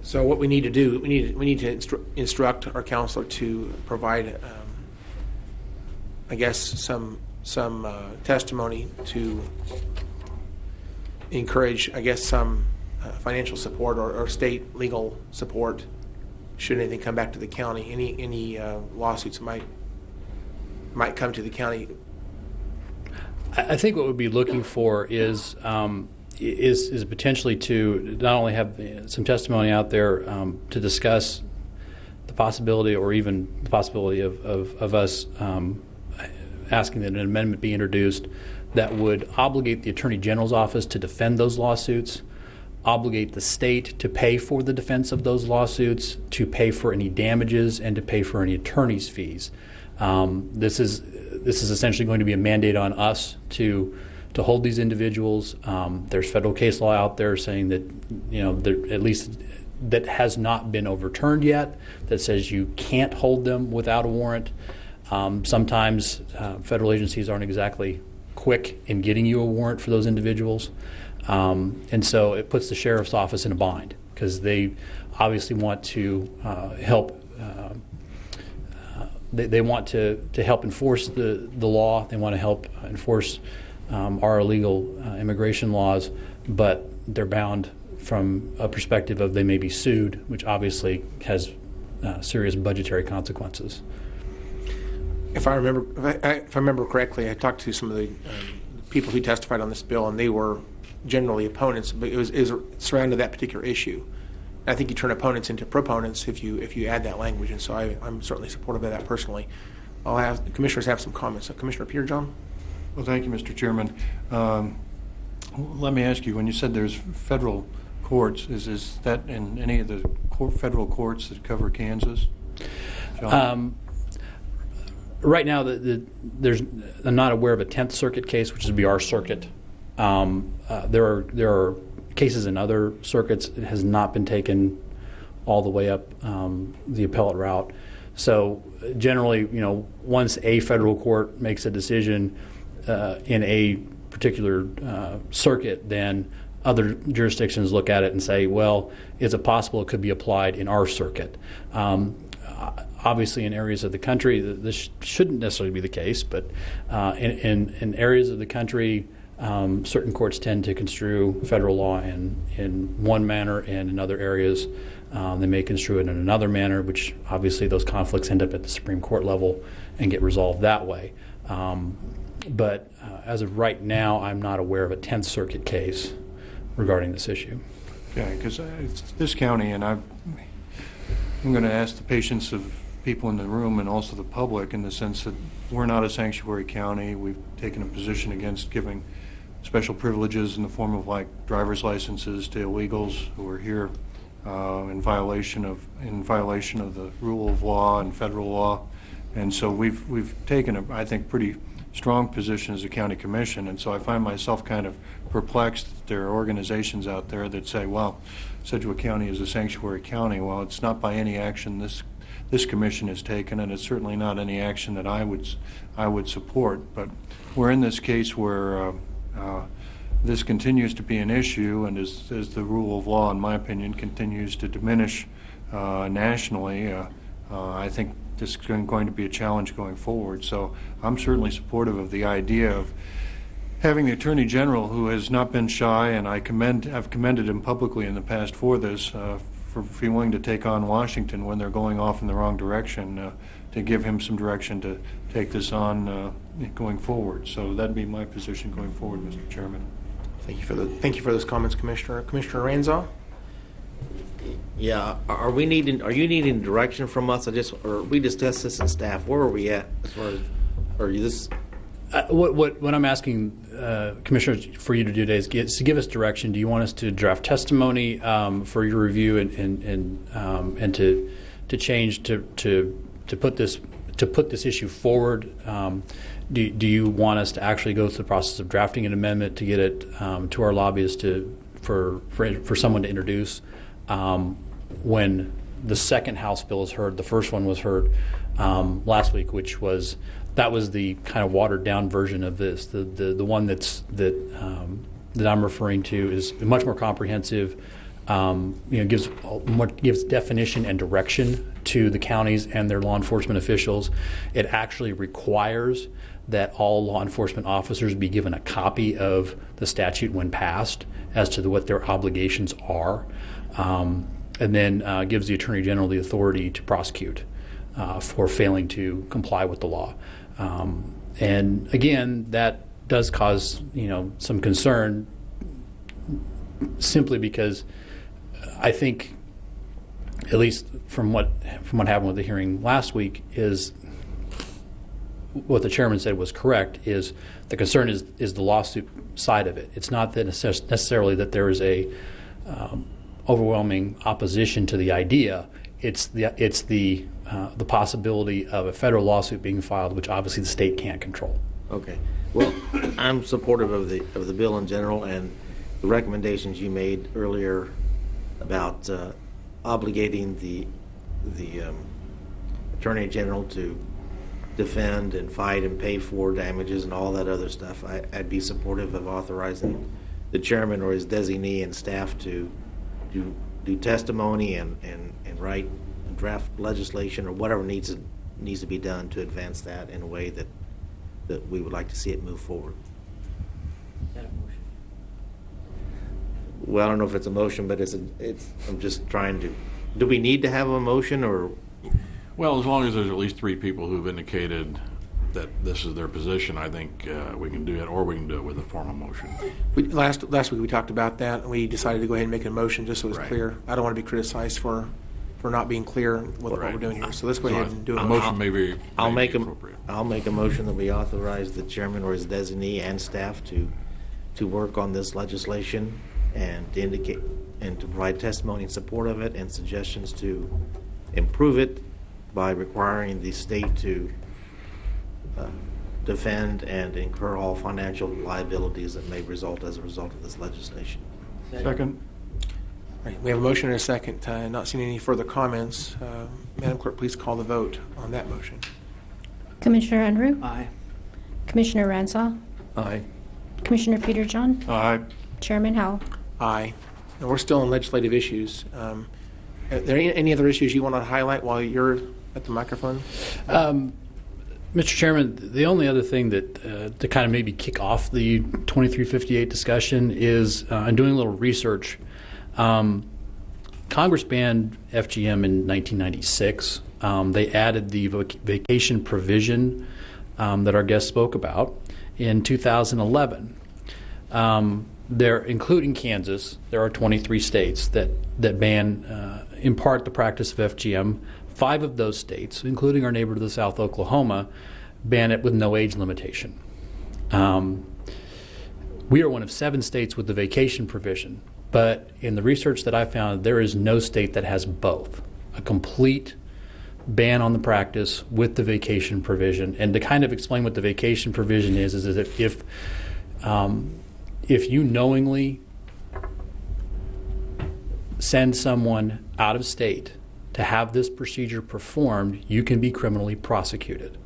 So what we need to do, we need to instruct our counselor to provide, I guess, some testimony to encourage, I guess, some financial support or state legal support should anything come back to the county. Any lawsuits might come to the county. I think what we'd be looking for is potentially to not only have some testimony out there to discuss the possibility, or even the possibility of us asking that an amendment be introduced that would obligate the Attorney General's office to defend those lawsuits, obligate the state to pay for the defense of those lawsuits, to pay for any damages, and to pay for any attorney's fees. This is essentially going to be a mandate on us to hold these individuals. There's federal case law out there saying that, at least that has not been overturned yet, that says you can't hold them without a warrant. Sometimes federal agencies aren't exactly quick in getting you a warrant for those individuals. And so it puts the sheriff's office in a bind because they obviously want to help. They want to help enforce the law. They want to help enforce our illegal immigration laws, but they're bound from a perspective of they may be sued, which obviously has serious budgetary consequences. If I remember correctly, I talked to some of the people who testified on this bill, and they were generally opponents, but it was surrounded that particular issue. I think you turn opponents into proponents if you add that language, and so I'm certainly supportive of that personally. I'll have the commissioners have some comments. Commissioner Peterjohn? Well, thank you, Mr. Chairman. Let me ask you, when you said there's federal courts, is that in any of the federal courts that cover Kansas? Right now, I'm not aware of a 10th Circuit case, which would be our circuit. There are cases in other circuits. It has not been taken all the way up the appellate route. So generally, once a federal court makes a decision in a particular circuit, then other jurisdictions look at it and say, well, is it possible it could be applied in our circuit? Obviously, in areas of the country, this shouldn't necessarily be the case, but in areas of the country, certain courts tend to construe federal law in one manner, and in other areas, they may construe it in another manner, which obviously those conflicts end up at the Supreme Court level and get resolved that way. But as of right now, I'm not aware of a 10th Circuit case regarding this issue. Okay, because this county, and I'm going to ask the patience of people in the room and also the public, in the sense that we're not a sanctuary county. We've taken a position against giving special privileges in the form of like driver's licenses to illegals who are here in violation of the rule of law and federal law. And so we've taken a, I think, pretty strong position as a county commission. And so I find myself kind of perplexed that there are organizations out there that say, well, Sedgwick County is a sanctuary county. Well, it's not by any action this commission has taken, and it's certainly not any action that I would support. But we're in this case where this continues to be an issue, and as the rule of law, in my opinion, continues to diminish nationally, I think this is going to be a challenge going forward. So I'm certainly supportive of the idea of having the Attorney General, who has not been shy, and I have commended him publicly in the past for this, for being willing to take on Washington when they're going off in the wrong direction, to give him some direction to take this on going forward. So that'd be my position going forward, Mr. Chairman. Thank you for those comments, Commissioner. Commissioner Ranzau? Yeah, are you needing direction from us? Or we discussed this in staff. Where are we at as far as, What I'm asking, Commissioners, for you to do today is to give us direction. Do you want us to draft testimony for your review and to change to put this issue forward? Do you want us to actually go through the process of drafting an amendment to get it to our lobbyists for someone to introduce when the second House bill is heard? The first one was heard last week, that was the kind of watered down version of this. The one that I'm referring to is much more comprehensive. Gives definition and direction to the counties and their law enforcement officials. It actually requires that all law enforcement officers be given a copy of the statute when passed as to what their obligations are, and then gives the Attorney General the authority to prosecute for failing to comply with the law. And again, that does cause some concern, simply because I think, at least from what happened with the hearing last week, is what the chairman said was correct. Is the concern is the lawsuit side of it. It's not that necessarily that there is a overwhelming opposition to the idea. It's the possibility of a federal lawsuit being filed, which obviously the state can't control. Okay. Well, I'm supportive of the bill in general, and the recommendations you made earlier about obligating the Attorney General to defend and fight and pay for damages and all that other stuff. I'd be supportive of authorizing the chairman or his designee and staff to do testimony and write and draft legislation or whatever needs to be done to advance that in a way that we would like to see it move forward. Is that a motion? Well, I don't know if it's a motion, but I'm just trying to. Do we need to have a motion or? Well, as long as there's at least 3 people who've indicated that this is their position, I think we can do it, or we can do it with a formal motion. Last week we talked about that, and we decided to go ahead and make a motion just so it's clear. I don't want to be criticized for not being clear with what we're doing here. So let's go ahead and do it. A motion may be appropriate. I'll make a motion that we authorize the chairman or his designee and staff to work on this legislation and to indicate and to provide testimony in support of it and suggestions to improve it by requiring the state to defend and incur all financial liabilities that may result as a result of this legislation. Second. Right, we have a motion and a second. Not seeing any further comments. Madam Clerk, please call the vote on that motion. Commissioner Unruh? Aye. Commissioner Ransall? Aye. Commissioner Peterjohn? Aye. Chairman Howell? Aye. And we're still on legislative issues. Are there any other issues you want to highlight while you're at the microphone? Mr. Chairman, the only other thing that to kind of maybe kick off the 2358 discussion is, in doing a little research, Congress banned FGM in 1996. They added the vacation provision that our guest spoke about in 2011. There, including Kansas, there are 23 states that ban, in part, the practice of FGM. 5 of those states, including our neighbor to the south, Oklahoma, ban it with no age limitation. We are one of 7 states with the vacation provision, but in the research that I found, there is no state that has both, a complete ban on the practice with the vacation provision. And to kind of explain what the vacation provision is that if you knowingly send someone out of state to have this procedure performed, you can be criminally prosecuted.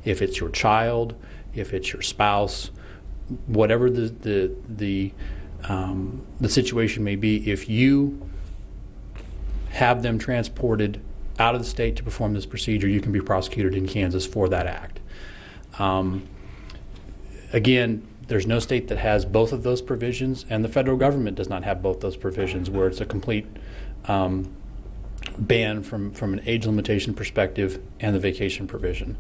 If it's your child, if it's your spouse, whatever the situation may be, if you have them transported out of the state to perform this procedure, you can be prosecuted in Kansas for that act. Again, there's no state that has both of those provisions, and the federal government does not have both those provisions, where it's a complete ban from an age limitation perspective and the vacation provision.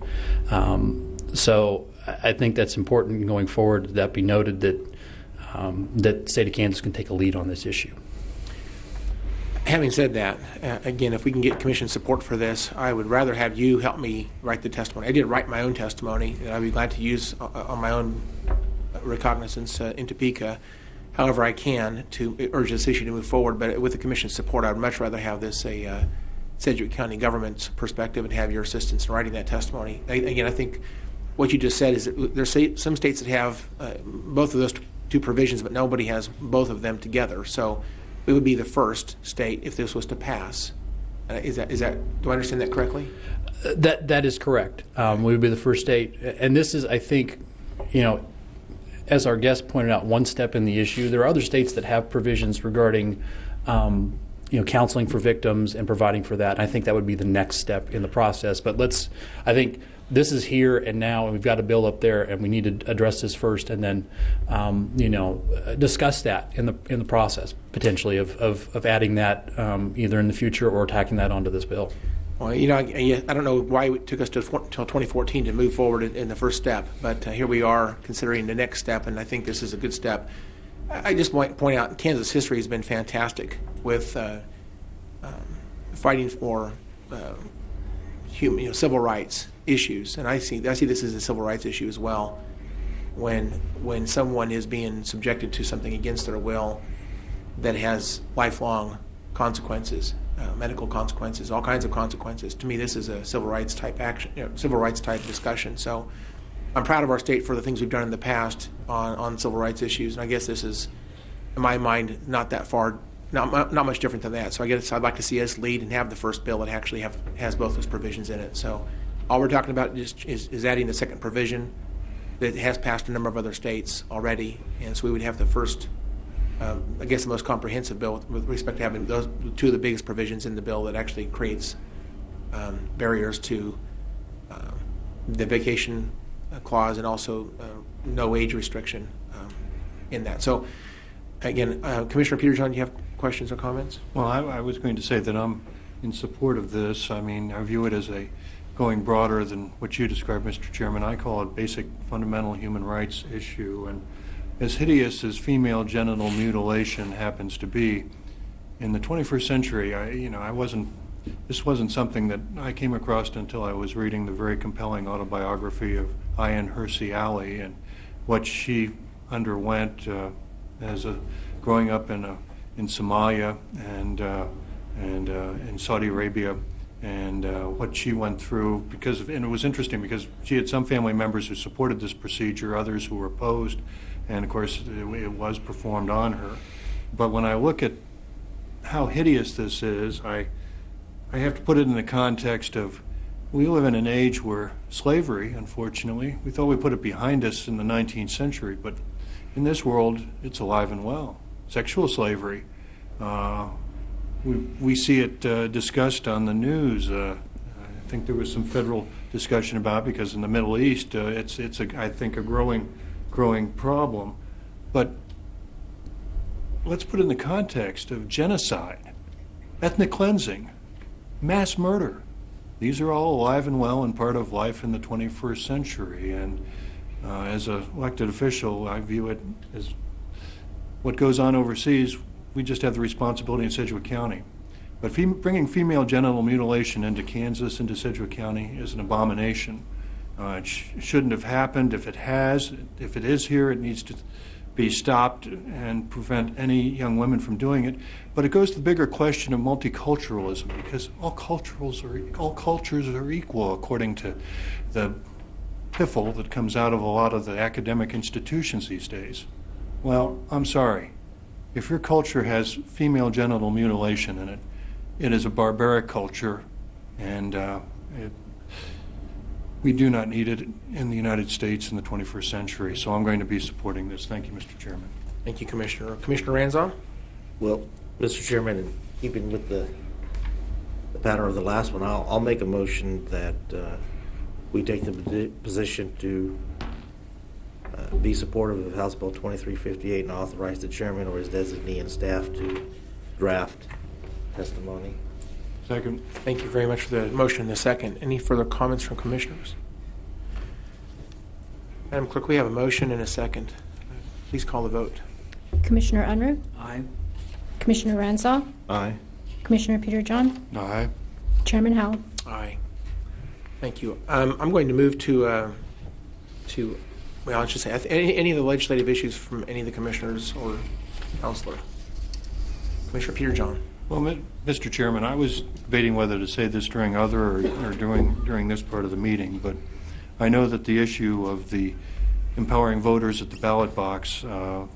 So I think that's important going forward, that be noted, that the state of Kansas can take a lead on this issue. Having said that, again, if we can get commission support for this, I would rather have you help me write the testimony. I did write my own testimony that I'd be glad to use on my own recognizance in Topeka, however I can, to urge this issue to move forward. But with the commission's support, I would much rather have this a Sedgwick County government's perspective and have your assistance in writing that testimony. Again, I think what you just said is that there's some states that have both of those two provisions, but nobody has both of them together. So we would be the first state if this was to pass. Is that? Do I understand that correctly? That is correct. We would be the first state, and this is, I think, as our guest pointed out, one step in the issue. There are other states that have provisions regarding, counseling for victims and providing for that. And I think that would be the next step in the process. But I think this is here and now, and we've got a bill up there, and we need to address this first, and then, discuss that in the process potentially of adding that either in the future or tacking that onto this bill. Well, I don't know why it took us until 2014 to move forward in the first step, but here we are considering the next step, and I think this is a good step. I just want to point out Kansas history has been fantastic with fighting for civil rights issues, and I see this as a civil rights issue as well. When someone is being subjected to something against their will that has lifelong consequences, medical consequences, all kinds of consequences. To me, this is a civil rights type action, civil rights type discussion. So I'm proud of our state for the things we've done in the past on civil rights issues, and I guess this is, in my mind, not that far, not much different than that. So I guess I'd like to see us lead and have the first bill that actually has both those provisions in it. So all we're talking about is adding the second provision that has passed a number of other states already, and so we would have the first, I guess, the most comprehensive bill with respect to having those two of the biggest provisions in the bill that actually creates barriers to the vacation clause and also no age restriction in that. So, again, Commissioner Peterson, do you have questions or comments? Well, I was going to say that I'm in support of this. I mean, I view it as going broader than what you described, Mr. Chairman. I call it basic fundamental human rights issue. And as hideous as female genital mutilation happens to be, in the 21st century, this wasn't something that I came across until I was reading the very compelling autobiography of Ayaan Hirsi Ali and what she underwent growing up in Somalia and in Saudi Arabia, and what she went through and it was interesting because she had some family members who supported this procedure, others who were opposed, and of course it was performed on her. But when I look at how hideous this is, I have to put it in the context of we live in an age where slavery, unfortunately, we thought we put it behind us in the 19th century, but in this world it's alive and well. Sexual slavery. We see it discussed on the news. I think there was some federal discussion about it because in the Middle East it's I think a growing problem. But let's put it in the context of genocide, ethnic cleansing, mass murder. These are all alive and well and part of life in the 21st century. And as an elected official, I view it as what goes on overseas. We just have the responsibility in Sedgwick County. But bringing female genital mutilation into Kansas, into Sedgwick County, is an abomination. It shouldn't have happened. If it is here, it needs to be stopped and prevent any young women from doing it. But it goes to the bigger question of multiculturalism, because all cultures are equal, according to the piffle that comes out of a lot of the academic institutions these days. Well, I'm sorry. If your culture has female genital mutilation in it, it is a barbaric culture, and we do not need it in the United States in the 21st century. So I'm going to be supporting this. Thank you, Mr. Chairman. Thank you, Commissioner. Commissioner Ranzau? Well, Mr. Chairman, in keeping with the pattern of the last one, I'll make a motion that we take the position to be supportive of House Bill 2358 and authorize the chairman or his designee and staff to draft testimony. Second. Thank you very much for the motion and the second. Any further comments from commissioners? Madam Clerk, we have a motion and a second. Please call the vote. Commissioner Unruh? Aye. Commissioner Ranzau? Aye. Commissioner Peter John, Aye. Chairman Howell. Aye. Thank you. I'm going to move to well, I should say, any of the legislative issues from any of the commissioners or counselor. Commissioner Peter John. Well, Mr. Chairman, I was debating whether to say this during other or during this part of the meeting, but I know that the issue of the empowering voters at the ballot box,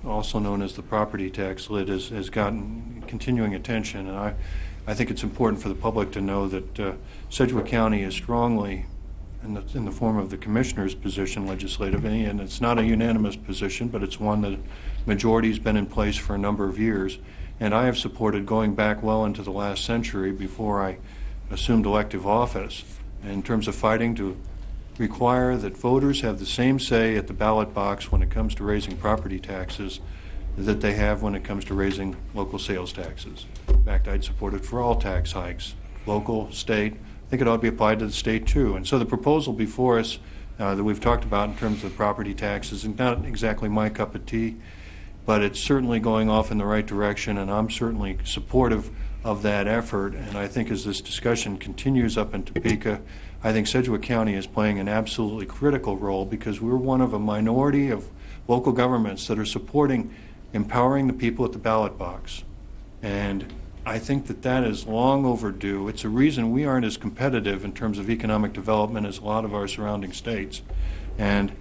also known as the property tax lid, has gotten continuing attention, and I think it's important for the public to know that Sedgwick County is strongly in the form of the commissioner's position legislatively, and it's not a unanimous position, but it's one that majority has been in place for a number of years. And I have supported going back well into the last century before I assumed elective office in terms of fighting to require that voters have the same say at the ballot box when it comes to raising property taxes that they have when it comes to raising local sales taxes. In fact, I'd support it for all tax hikes, local, state. I think it ought to be applied to the state too. And so the proposal before us that we've talked about in terms of property taxes is not exactly my cup of tea, but it's certainly going off in the right direction, and I'm certainly supportive of that effort. And I think as this discussion continues up in Topeka, I think Sedgwick County is playing an absolutely critical role because we're one of a minority of local governments that are supporting empowering the people at the ballot box. And I think that is long overdue. It's a reason we aren't as competitive in terms of economic development as a lot of our surrounding states. And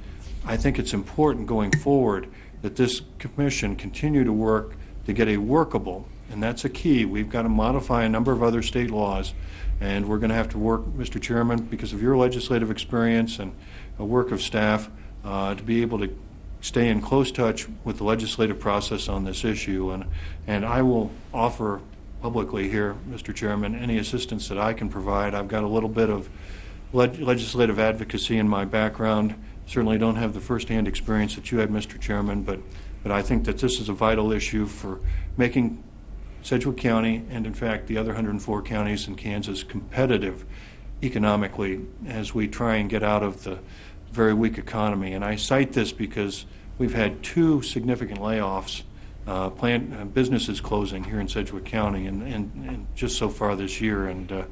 I think it's important going forward that this commission continue to work to get a workable, and that's a key. We've got to modify a number of other state laws, and we're going to have to work, Mr. Chairman, because of your legislative experience and a work of staff, to be able to stay in close touch with the legislative process on this issue. And I will offer publicly here, Mr. Chairman, any assistance that I can provide. I've got a little bit of legislative advocacy in my background. Certainly don't have the first-hand experience that you had, Mr. Chairman, but I think that this is a vital issue for making Sedgwick County and, in fact, the other 104 counties in Kansas competitive economically as we try and get out of the very weak economy. And I cite this because we've had 2 significant layoffs, businesses closing here in Sedgwick County, and just so far this year, and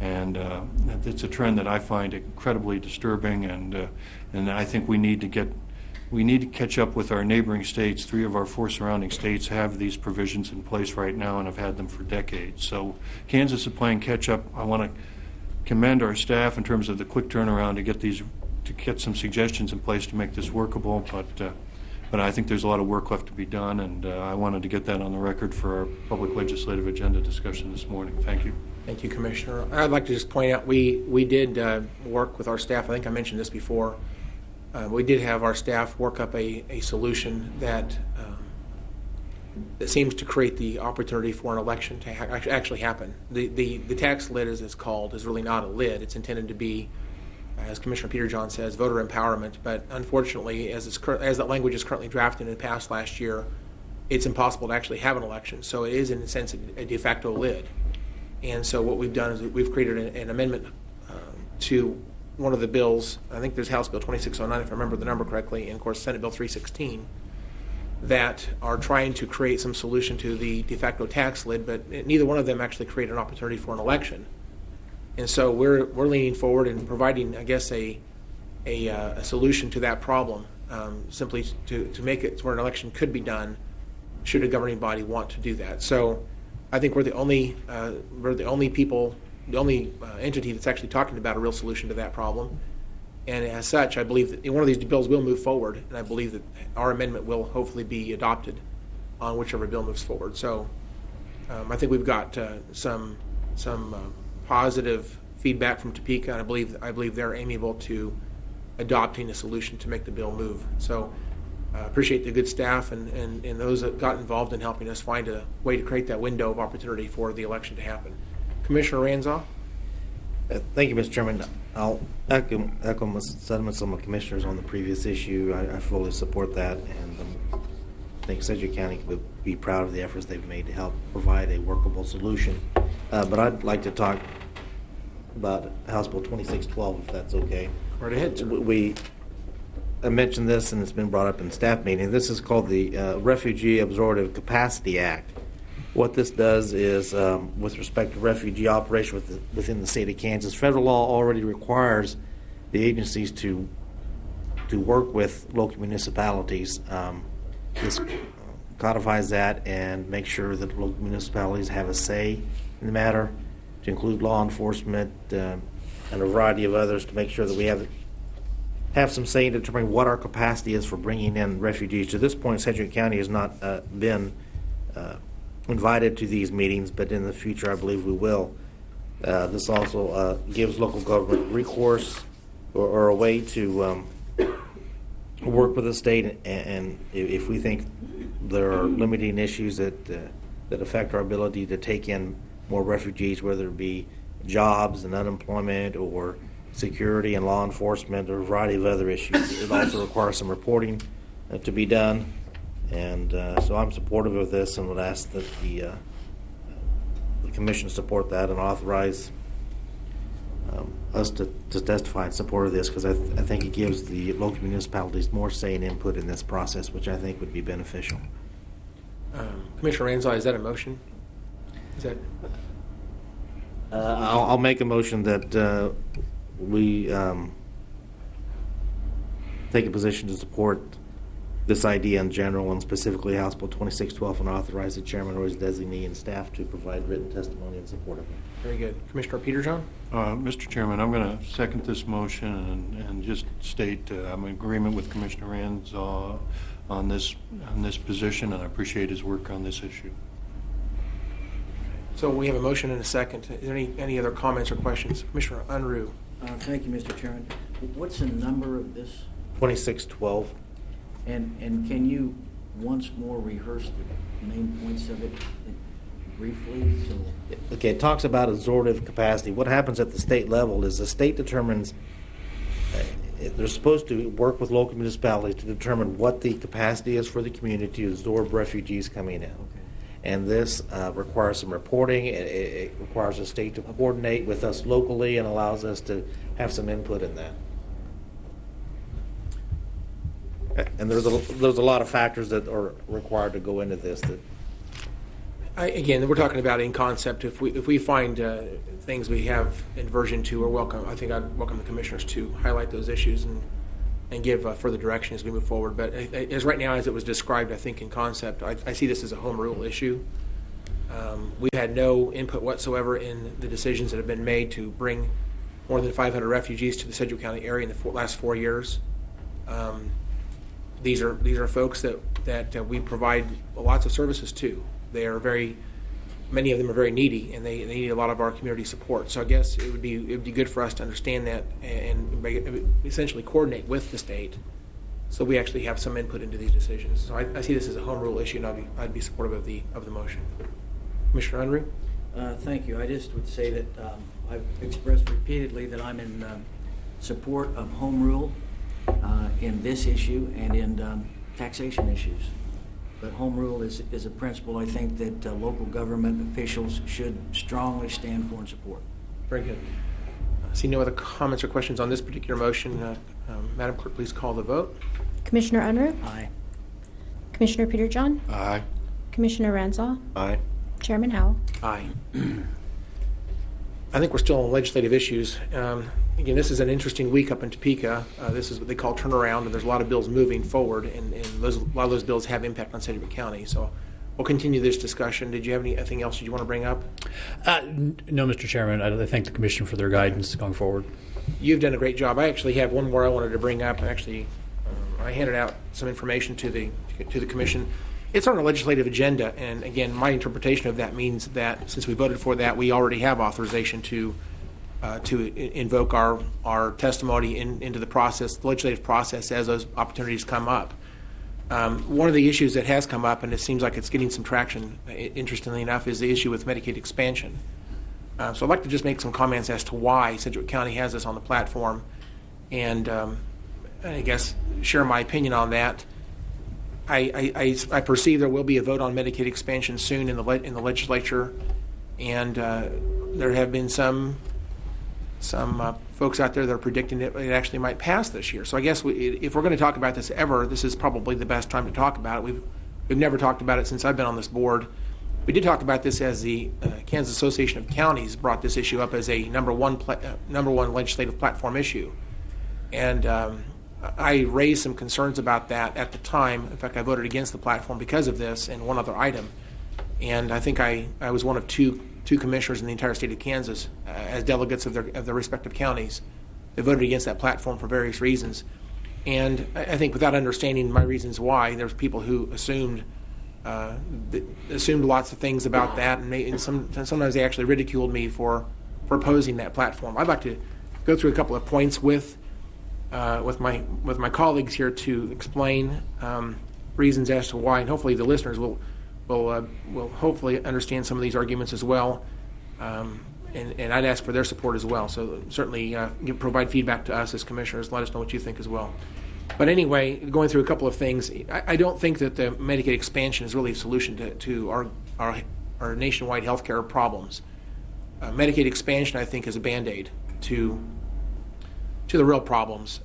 it's a trend that I find incredibly disturbing, and I think we need to catch up with our neighboring states. 3 of our 4 surrounding states have these provisions in place right now and have had them for decades. So Kansas is playing catch up. I want to commend our staff in terms of the quick turnaround to get some suggestions in place to make this workable, but I think there's a lot of work left to be done, and I wanted to get that on the record for our public legislative agenda discussion this morning. Thank you. Thank you, Commissioner. I'd like to just point out we did work with our staff. I think I mentioned this before. We did have our staff work up a solution that seems to create the opportunity for an election to actually happen. The tax lid, as it's called, is really not a lid. It's intended to be, as Commissioner Peter John says, voter empowerment. But unfortunately, as that language is currently drafted and passed last year, it's impossible to actually have an election. So it is, in a sense, a de facto lid. And so what we've done is we've created an amendment to one of the bills. I think there's House Bill 2609, if I remember the number correctly, and of course Senate Bill 316, that are trying to create some solution to the de facto tax lid, but neither one of them actually create an opportunity for an election. And so we're leaning forward and providing, I guess, a solution to that problem, simply to make it where an election could be done should a governing body want to do that. So I think we're the only entity that's actually talking about a real solution to that problem. And as such, I believe that one of these bills will move forward, and I believe that our amendment will hopefully be adopted on whichever bill moves forward. So I think we've got some positive feedback from Topeka, and I believe they're amiable to adopting a solution to make the bill move. So appreciate the good staff and those that got involved in helping us find a way to create that window of opportunity for the election to happen. Commissioner Ranzow? Thank you, Mr. Chairman. I'll echo my sentiments on the commissioners on the previous issue. I fully support that, and I think Sedgwick County could be proud of the efforts they've made to help provide a workable solution. But I'd like to talk about House Bill 2612, if that's okay. Right ahead. I mentioned this, and it's been brought up in staff meeting. This is called the Refugee Absorptive Capacity Act. what this does is, with respect to refugee operation within the state of Kansas, federal law already requires the agencies to work with local municipalities. This codifies that and makes sure that local municipalities have a say in the matter, to include law enforcement and a variety of others, to make sure that we have some say in determining what our capacity is for bringing in refugees. To this point, Sedgwick County has not been invited to these meetings, but in the future I believe we will. This also gives local government recourse or a way to work with the state, and if we think there are limiting issues that affect our ability to take in more refugees, whether it be jobs and unemployment or security and law enforcement or a variety of other issues. It also requires some reporting to be done, and so I'm supportive of this and would ask that the Commission support that and authorize us to testify in support of this, because I think it gives the local municipalities more say and input in this process, which I think would be beneficial. Commissioner Ranzau, is that a motion? Is that? I'll make a motion that we take a position to support this idea in general, and specifically House Bill 2612, and authorize the chairman or his designee and staff to provide written testimony in support of it. Very good. Commissioner Peterjohn? Mr. Chairman, I'm going to second this motion and just state I'm in agreement with Commissioner Ranzau on this position, and I appreciate his work on this issue. So we have a motion and a second. Is there any other comments or questions? Commissioner Unruh. Thank you, Mr. Chairman. What's the number of this? 2612. And can you once more rehearse the main points of it briefly? Okay, it talks about absorptive capacity. What happens at the state level is the state determines, they're supposed to work with local municipalities to determine what the capacity is for the community to absorb refugees coming in. Okay. And this requires some reporting. It requires the state to coordinate with us locally and allows us to have some input in that. And there's a lot of factors that are required to go into this. Again, we're talking about in concept. If we find things we have in version 2, we're welcome. I think I'd welcome the commissioners to highlight those issues and give further direction as we move forward. But as right now, as it was described, I think in concept, I see this as a home rule issue. We've had no input whatsoever in the decisions that have been made to bring more than 500 refugees to the Sedgwick County area in the last 4 years. These are folks that we provide lots of services to. They are many of them are very needy, and they need a lot of our community support. So I guess it would be good for us to understand that and essentially coordinate with the state, so we actually have some input into these decisions. So I see this as a home rule issue, and I'd be supportive of the motion. Commissioner Unruh? Thank you. I just would say that I've expressed repeatedly that I'm in support of home rule in this issue and in taxation issues. But home rule is a principle I think that local government officials should strongly stand for and support. Very good. I see no other comments or questions on this particular motion. Madam Clerk, please call the vote. Commissioner Unruh? Aye. Commissioner Peterjohn? Aye. Commissioner Ranzau? Aye. Chairman Howell? Aye. I think we're still on legislative issues. Again, this is an interesting week up in Topeka. This is what they call turnaround, and there's a lot of bills moving forward, and a lot of those bills have impact on Sedgwick County. So we'll continue this discussion. Did you have anything else you want to bring up? No, Mr. Chairman. I thank the Commission for their guidance going forward. You've done a great job. I actually have one more I wanted to bring up. Actually, I handed out some information to the Commission. It's on our legislative agenda, and again, my interpretation of that means that since we voted for that, we already have authorization to invoke our testimony into the process, the legislative process, as those opportunities come up. One of the issues that has come up, and it seems like it's getting some traction, interestingly enough, is the issue with Medicaid expansion. So I'd like to just make some comments as to why Sedgwick County has this on the platform, and I guess share my opinion on that. I perceive there will be a vote on Medicaid expansion soon in the legislature, and there have been some folks out there that are predicting that it actually might pass this year. So I guess if we're going to talk about this ever, this is probably the best time to talk about it. We've never talked about it since I've been on this board. We did talk about this as the Kansas Association of Counties brought this issue up as a number one legislative platform issue. And I raised some concerns about that at the time. In fact, I voted against the platform because of this and one other item. And I think I was one of two commissioners in the entire state of Kansas as delegates of their respective counties that voted against that platform for various reasons. And I think without understanding my reasons why, there's people who assumed lots of things about that, and sometimes they actually ridiculed me for opposing that platform. I'd like to go through a couple of points with my colleagues here to explain reasons as to why, and hopefully the listeners will hopefully understand some of these arguments as well. And I'd ask for their support as well. So certainly provide feedback to us as commissioners. Let us know what you think as well. But anyway, going through a couple of things, I don't think that the Medicaid expansion is really a solution to our nationwide health care problems. Medicaid expansion, I think, is a Band-Aid to the real problems.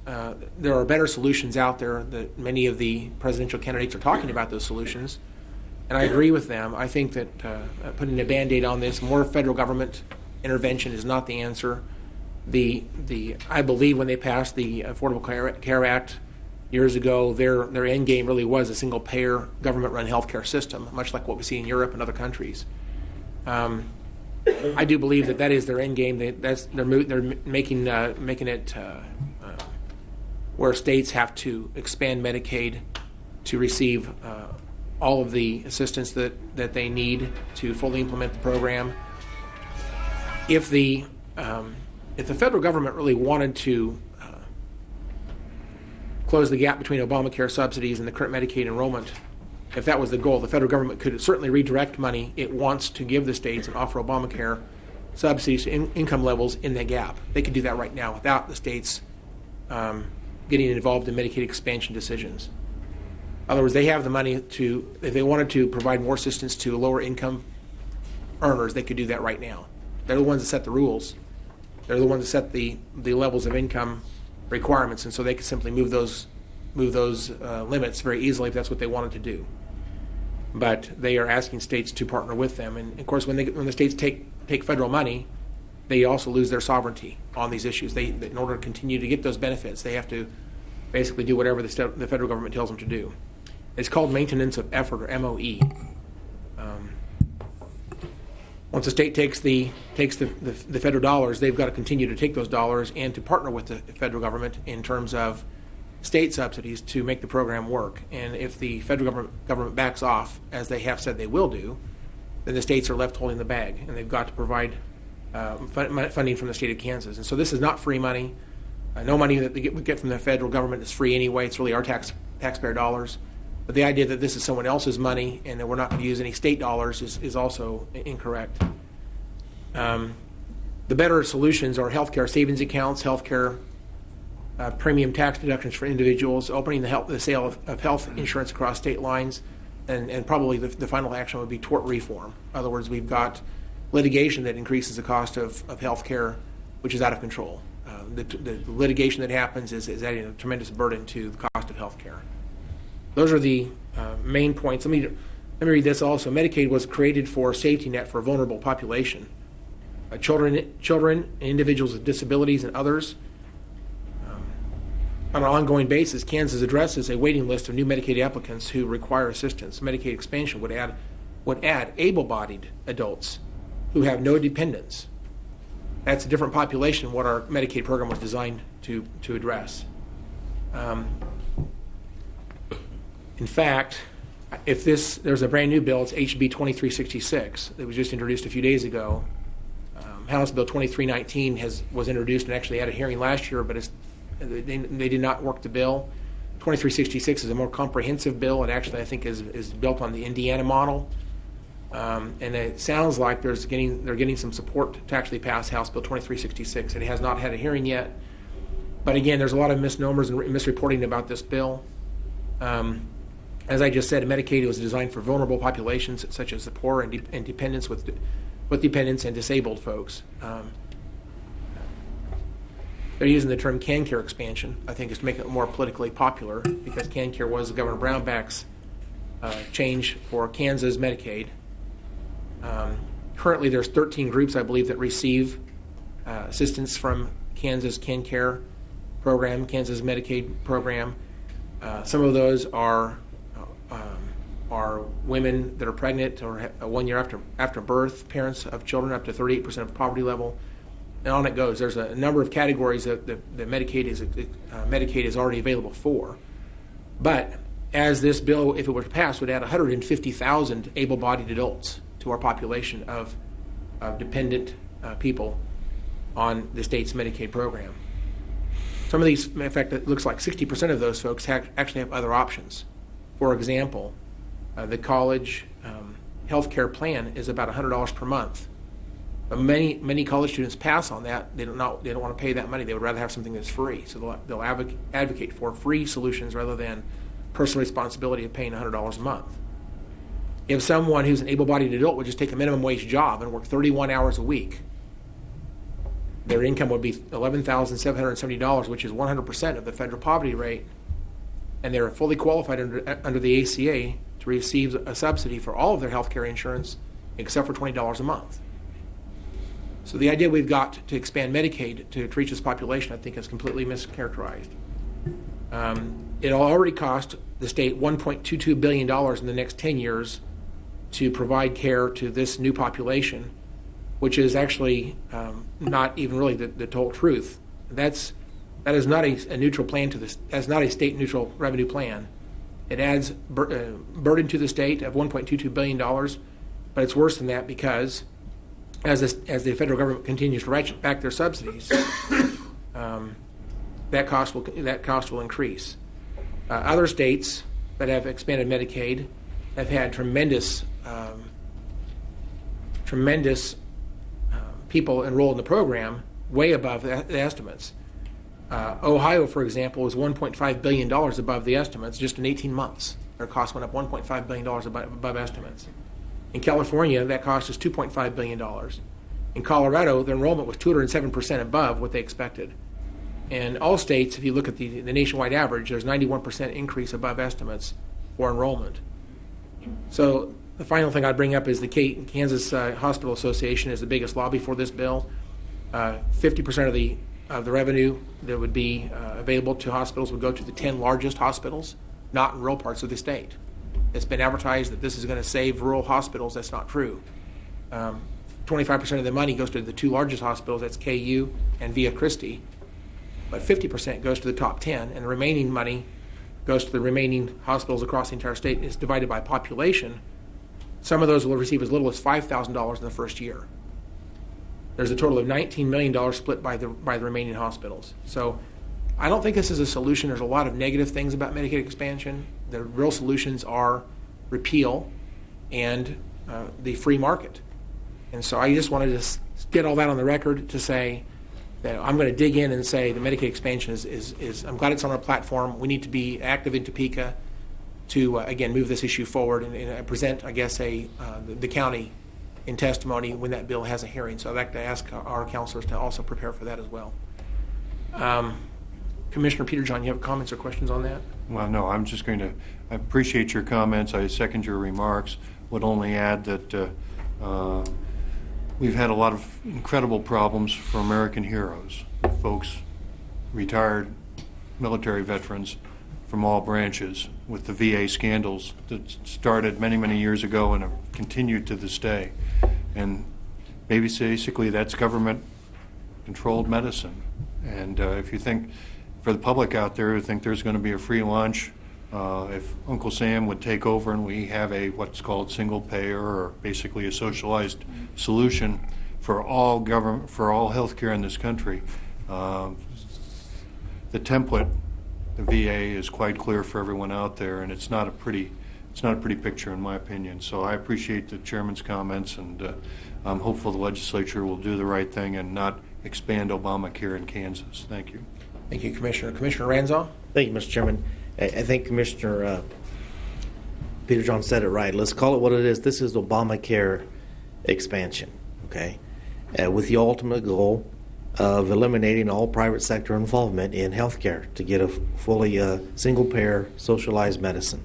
There are better solutions out there that many of the presidential candidates are talking about those solutions, and I agree with them. I think that putting a Band-Aid on this, more federal government intervention is not the answer. I believe when they passed the Affordable Care Act years ago, their end game really was a single-payer, government-run healthcare system, much like what we see in Europe and other countries. I do believe that is their end game. They're making it where states have to expand Medicaid to receive all of the assistance that they need to fully implement the program. If the federal government really wanted to close the gap between Obamacare subsidies and the current Medicaid enrollment, if that was the goal, the federal government could certainly redirect money it wants to give the states and offer Obamacare subsidies to income levels in that gap. They could do that right now without the states getting involved in Medicaid expansion decisions. In other words, they have the money if they wanted to provide more assistance to lower income earners, they could do that right now. They're the ones that set the rules. They're the ones that set the levels of income requirements, and so they could simply move those limits very easily if that's what they wanted to do. But they are asking states to partner with them, and of course, when the states take federal money, they also lose their sovereignty on these issues. In order to continue to get those benefits, they have to basically do whatever the federal government tells them to do. It's called maintenance of effort, or MOE. Once a state takes the federal dollars, they've got to continue to take those dollars and to partner with the federal government in terms of state subsidies to make the program work. And if the federal government backs off, as they have said they will do, then the states are left holding the bag, and they've got to provide funding from the state of Kansas. And so this is not free money. No money that we get from the federal government is free anyway. It's really our taxpayer dollars. But the idea that this is someone else's money and that we're not going to use any state dollars is also incorrect. The better solutions are healthcare savings accounts, healthcare premium tax deductions for individuals, opening the sale of health insurance across state lines, and probably the final action would be tort reform. In other words, we've got litigation that increases the cost of health care, which is out of control. The litigation that happens is adding a tremendous burden to the cost of health care. Those are the main points. Let me read this also. Medicaid was created for a safety net for a vulnerable population. Children, individuals with disabilities, and others. On an ongoing basis, Kansas addresses a waiting list of new Medicaid applicants who require assistance. Medicaid expansion would add able-bodied adults who have no dependents. That's a different population than what our Medicaid program was designed to address. In fact, if there's a brand new bill, it's HB 2366 that was just introduced a few days ago. House Bill 2319 was introduced and actually had a hearing last year, but they did not work the bill. 2366 is a more comprehensive bill. It actually, I think, is built on the Indiana model. And it sounds like they're getting some support to actually pass House Bill 2366. It has not had a hearing yet. But again, there's a lot of misnomers and misreporting about this bill. As I just said, Medicaid was designed for vulnerable populations such as the poor and dependents with dependents and disabled folks. They're using the term CanCare expansion, I think, is to make it more politically popular, because CanCare was Governor Brownback's change for Kansas Medicaid. Currently, there's 13 groups, I believe, that receive assistance from Kansas KenCare program, Kansas Medicaid program. Some of those are women that are pregnant or 1 year after birth, parents of children up to 38% of poverty level, and on it goes. There's a number of categories that Medicaid is already available for. But as this bill, if it were to pass, would add 150,000 able-bodied adults to our population of dependent people on the state's Medicaid program. Some of these, in fact, it looks like 60% of those folks actually have other options. For example, the college health care plan is about $100 per month. But many college students pass on that. They don't want to pay that money. They would rather have something that's free. So they'll advocate for free solutions rather than personal responsibility of paying $100 a month. If someone who's an able-bodied adult would just take a minimum wage job and work 31 hours a week, their income would be $11,770, which is 100% of the federal poverty rate, and they're fully qualified under the ACA to receive a subsidy for all of their health care insurance except for $20 a month. So the idea we've got to expand Medicaid to reach this population, I think, is completely mischaracterized. It'll already cost the state $1.22 billion in the next 10 years to provide care to this new population, which is actually not even really the total truth. That is not a neutral plan to this. That's not a state neutral revenue plan. It adds burden to the state of $1.22 billion, but it's worse than that because as the federal government continues to ratchet back their subsidies, that cost will increase. Other states that have expanded Medicaid have had tremendous people enrolled in the program, way above the estimates. Ohio, for example, was $1.5 billion above the estimates just in 18 months. Their cost went up $1.5 billion above estimates. In California, that cost is $2.5 billion. In Colorado, the enrollment was 207% above what they expected. And all states, if you look at the nationwide average, there's 91% increase above estimates for enrollment. So the final thing I'd bring up is the Kansas Hospital Association is the biggest lobby for this bill. 50% of the revenue that would be available to hospitals would go to the 10 largest hospitals, not in rural parts of the state. It's been advertised that this is going to save rural hospitals. That's not true. 25% of the money goes to the two largest hospitals, that's KU and Via Christi. But 50% goes to the top 10, and the remaining money goes to the remaining hospitals across the entire state. It's divided by population. Some of those will receive as little as $5,000 in the first year. There's a total of $19 million split by the remaining hospitals. So I don't think this is a solution. There's a lot of negative things about Medicaid expansion. The real solutions are repeal and the free market. And so I just wanted to get all that on the record to say that I'm going to dig in and say the Medicaid expansion is I'm glad it's on our platform. We need to be active in Topeka to, again, move this issue forward and present, I guess, the county in testimony when that bill has a hearing. So I'd like to ask our counselors to also prepare for that as well. Commissioner Peterjohn, you have comments or questions on that? Well, no, I'm just going to, I appreciate your comments. I second your remarks. Would only add that we've had a lot of incredible problems for American heroes, folks, retired military veterans from all branches with the VA scandals that started many, many years ago and have continued to this day. And maybe basically that's government-controlled medicine. And if you think, for the public out there who think there's going to be a free lunch, if Uncle Sam would take over and we have a what's called single payer or basically a socialized solution for all government, for all health care in this country, the template, the VA, is quite clear for everyone out there, and it's not a pretty picture in my opinion. So I appreciate the chairman's comments, and I'm hopeful the legislature will do the right thing and not expand Obamacare in Kansas. Thank you. Thank you, Commissioner. Commissioner Ranzau? Thank you, Mr. Chairman. I think Commissioner Peterjohn said it right. Let's call it what it is. This is Obamacare expansion, okay, with the ultimate goal of eliminating all private sector involvement in healthcare to get a fully single-payer socialized medicine.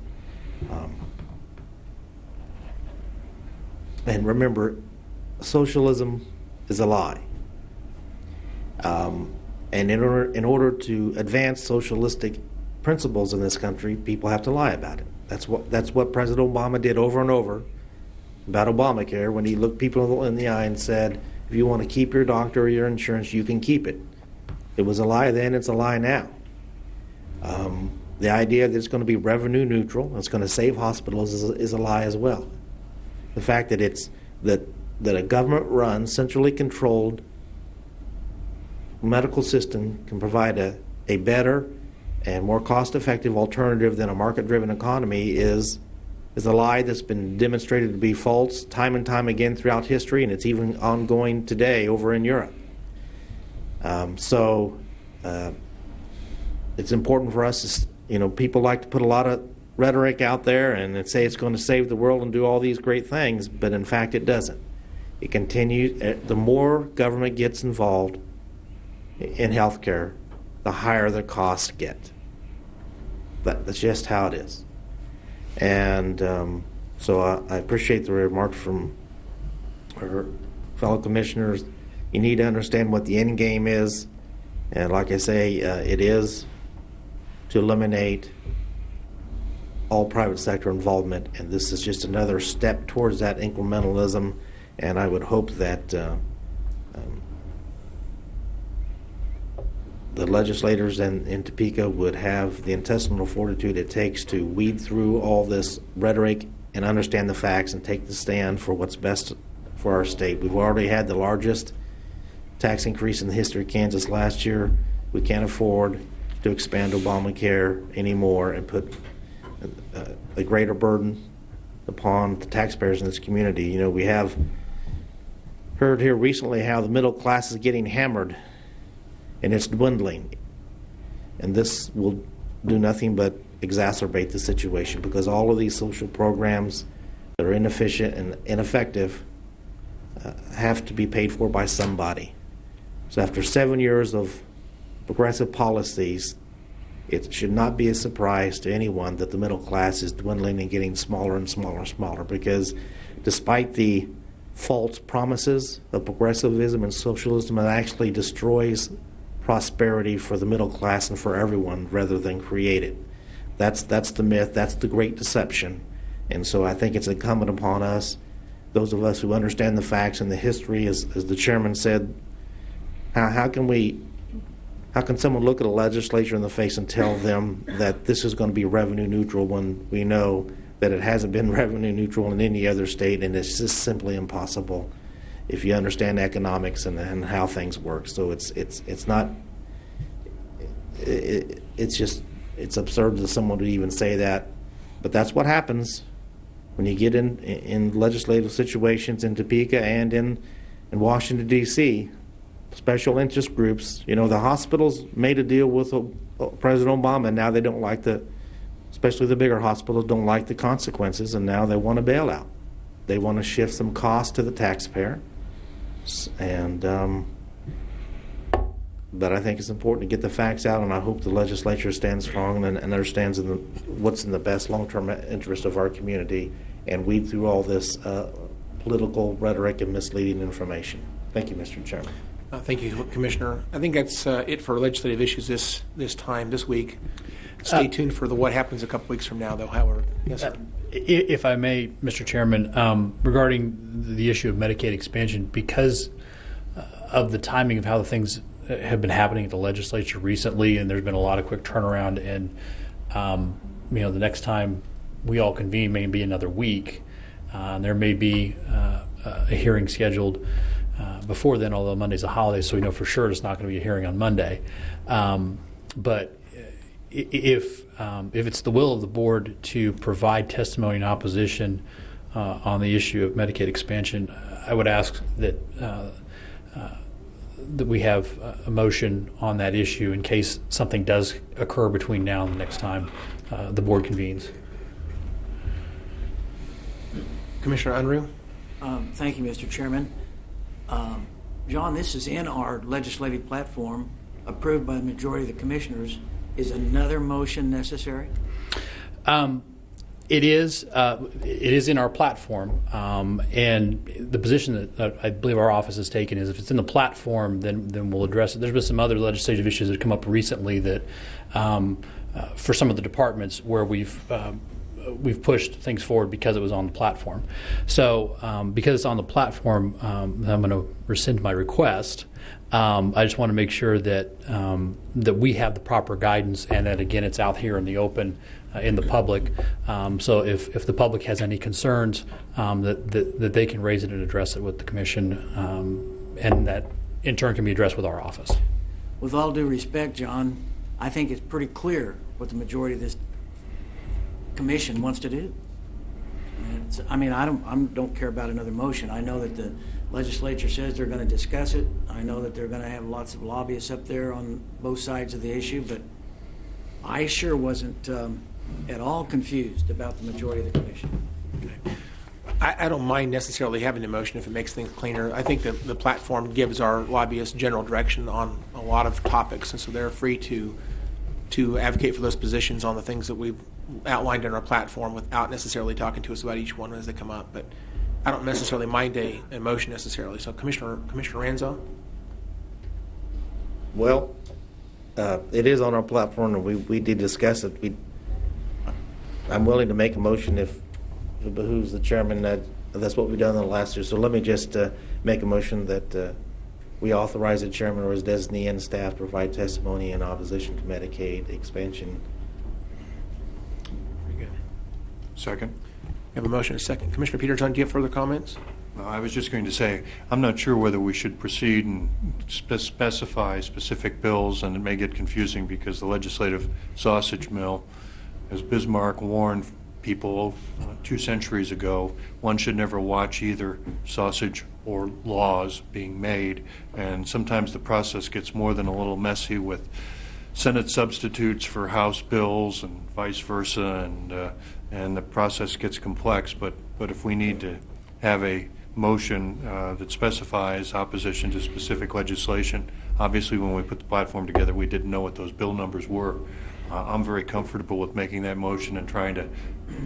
And remember, socialism is a lie. And in order to advance socialistic principles in this country, people have to lie about it. That's what President Obama did over and over about Obamacare, when he looked people in the eye and said, if you want to keep your doctor or your insurance, you can keep it. It was a lie then, it's a lie now. The idea that it's going to be revenue neutral, it's going to save hospitals is a lie as well. The fact that that a government-run, centrally controlled medical system can provide a better and more cost-effective alternative than a market-driven economy is a lie that's been demonstrated to be false time and time again throughout history, and it's even ongoing today over in Europe. It's important for us to, people like to put a lot of rhetoric out there and say it's going to save the world and do all these great things, but in fact it doesn't. It continues. The more government gets involved in healthcare, the higher the costs get. That's just how it is. And so I appreciate the remarks from our fellow commissioners. You need to understand what the end game is, and like I say, it is to eliminate all private sector involvement, and this is just another step towards that incrementalism. And I would hope that the legislators in Topeka would have the intestinal fortitude it takes to weed through all this rhetoric and understand the facts and take the stand for what's best for our state. We've already had the largest tax increase in the history of Kansas last year. We can't afford to expand Obamacare anymore and put a greater burden upon the taxpayers in this community. We have heard here recently how the middle class is getting hammered and it's dwindling. And this will do nothing but exacerbate the situation, because all of these social programs that are inefficient and ineffective have to be paid for by somebody. So after 7 years of progressive policies, it should not be a surprise to anyone that the middle class is dwindling and getting smaller and smaller and smaller, because despite the false promises of progressivism and socialism, it actually destroys prosperity for the middle class and for everyone rather than create it. That's the myth. That's the great deception. And so I think it's incumbent upon us, those of us who understand the facts and the history, as the chairman said, how can someone look at a legislature in the face and tell them that this is going to be revenue neutral when we know that it hasn't been revenue neutral in any other state, and it's just simply impossible if you understand economics and how things work. So it's absurd that someone would even say that, but that's what happens when you get in legislative situations in Topeka and in Washington, D.C. Special interest groups. The hospitals made a deal with President Obama, and now they don't like especially the bigger hospitals don't like the consequences, and now they want a bailout. They want to shift some cost to the taxpayer. And but I think it's important to get the facts out, and I hope the legislature stands strong and understands what's in the best long-term interest of our community, and weed through all this political rhetoric and misleading information. Thank you, Mr. Chairman. Thank you, Commissioner. I think that's it for legislative issues this week. Stay tuned for what happens a couple weeks from now, though. Howard, yes, sir. If I may, Mr. Chairman, regarding the issue of Medicaid expansion, because of the timing of how the things have been happening at the legislature recently, and there's been a lot of quick turnaround, and the next time we all convene may be another week. There may be a hearing scheduled before then, although Monday's a holiday, so we know for sure it's not going to be a hearing on Monday. But if it's the will of the board to provide testimony in opposition on the issue of Medicaid expansion, I would ask that we have a motion on that issue in case something does occur between now and the next time the board convenes. Commissioner Unruh. Thank you, Mr. Chairman. John, this is in our legislative platform, approved by the majority of the commissioners. Is another motion necessary? It is in our platform, and the position that I believe our office has taken is if it's in the platform, then we'll address it. There's been some other legislative issues that have come up recently that, for some of the departments, where we've pushed things forward because it was on the platform. So because it's on the platform, I'm going to rescind my request. I just want to make sure that that we have the proper guidance and that, again, it's out here in the open, in the public. So if the public has any concerns, that they can raise it and address it with the commission, and that in turn can be addressed with our office. With all due respect, John, I think it's pretty clear what the majority of this commission wants to do. I mean, I don't care about another motion. I know that the legislature says they're going to discuss it. I know that they're going to have lots of lobbyists up there on both sides of the issue, but I sure wasn't at all confused about the majority of the commission. I don't mind necessarily having the motion if it makes things cleaner. I think that the platform gives our lobbyists general direction on a lot of topics, and so they're free to advocate for those positions on the things that we've outlined in our platform without necessarily talking to us about each one as they come up. But I don't necessarily mind a motion necessarily. So Commissioner Ranzo? Well, it is on our platform, and we did discuss it. I'm willing to make a motion if it behooves the chairman. That's what we've done in the last year. So let me just make a motion that we authorize the chairman or his designee and staff to provide testimony in opposition to Medicaid expansion. Very good. Second. We have a motion and a second. Commissioner Peterson, do you have further comments? I was just going to say, I'm not sure whether we should proceed and specify specific bills, and it may get confusing because the legislative sausage mill, as Bismarck warned people 2 centuries ago, one should never watch either sausage or laws being made, and sometimes the process gets more than a little messy with Senate substitutes for House bills and vice versa, and the process gets complex. But if we need to have a motion that specifies opposition to specific legislation, obviously when we put the platform together we didn't know what those bill numbers were. I'm very comfortable with making that motion and trying to,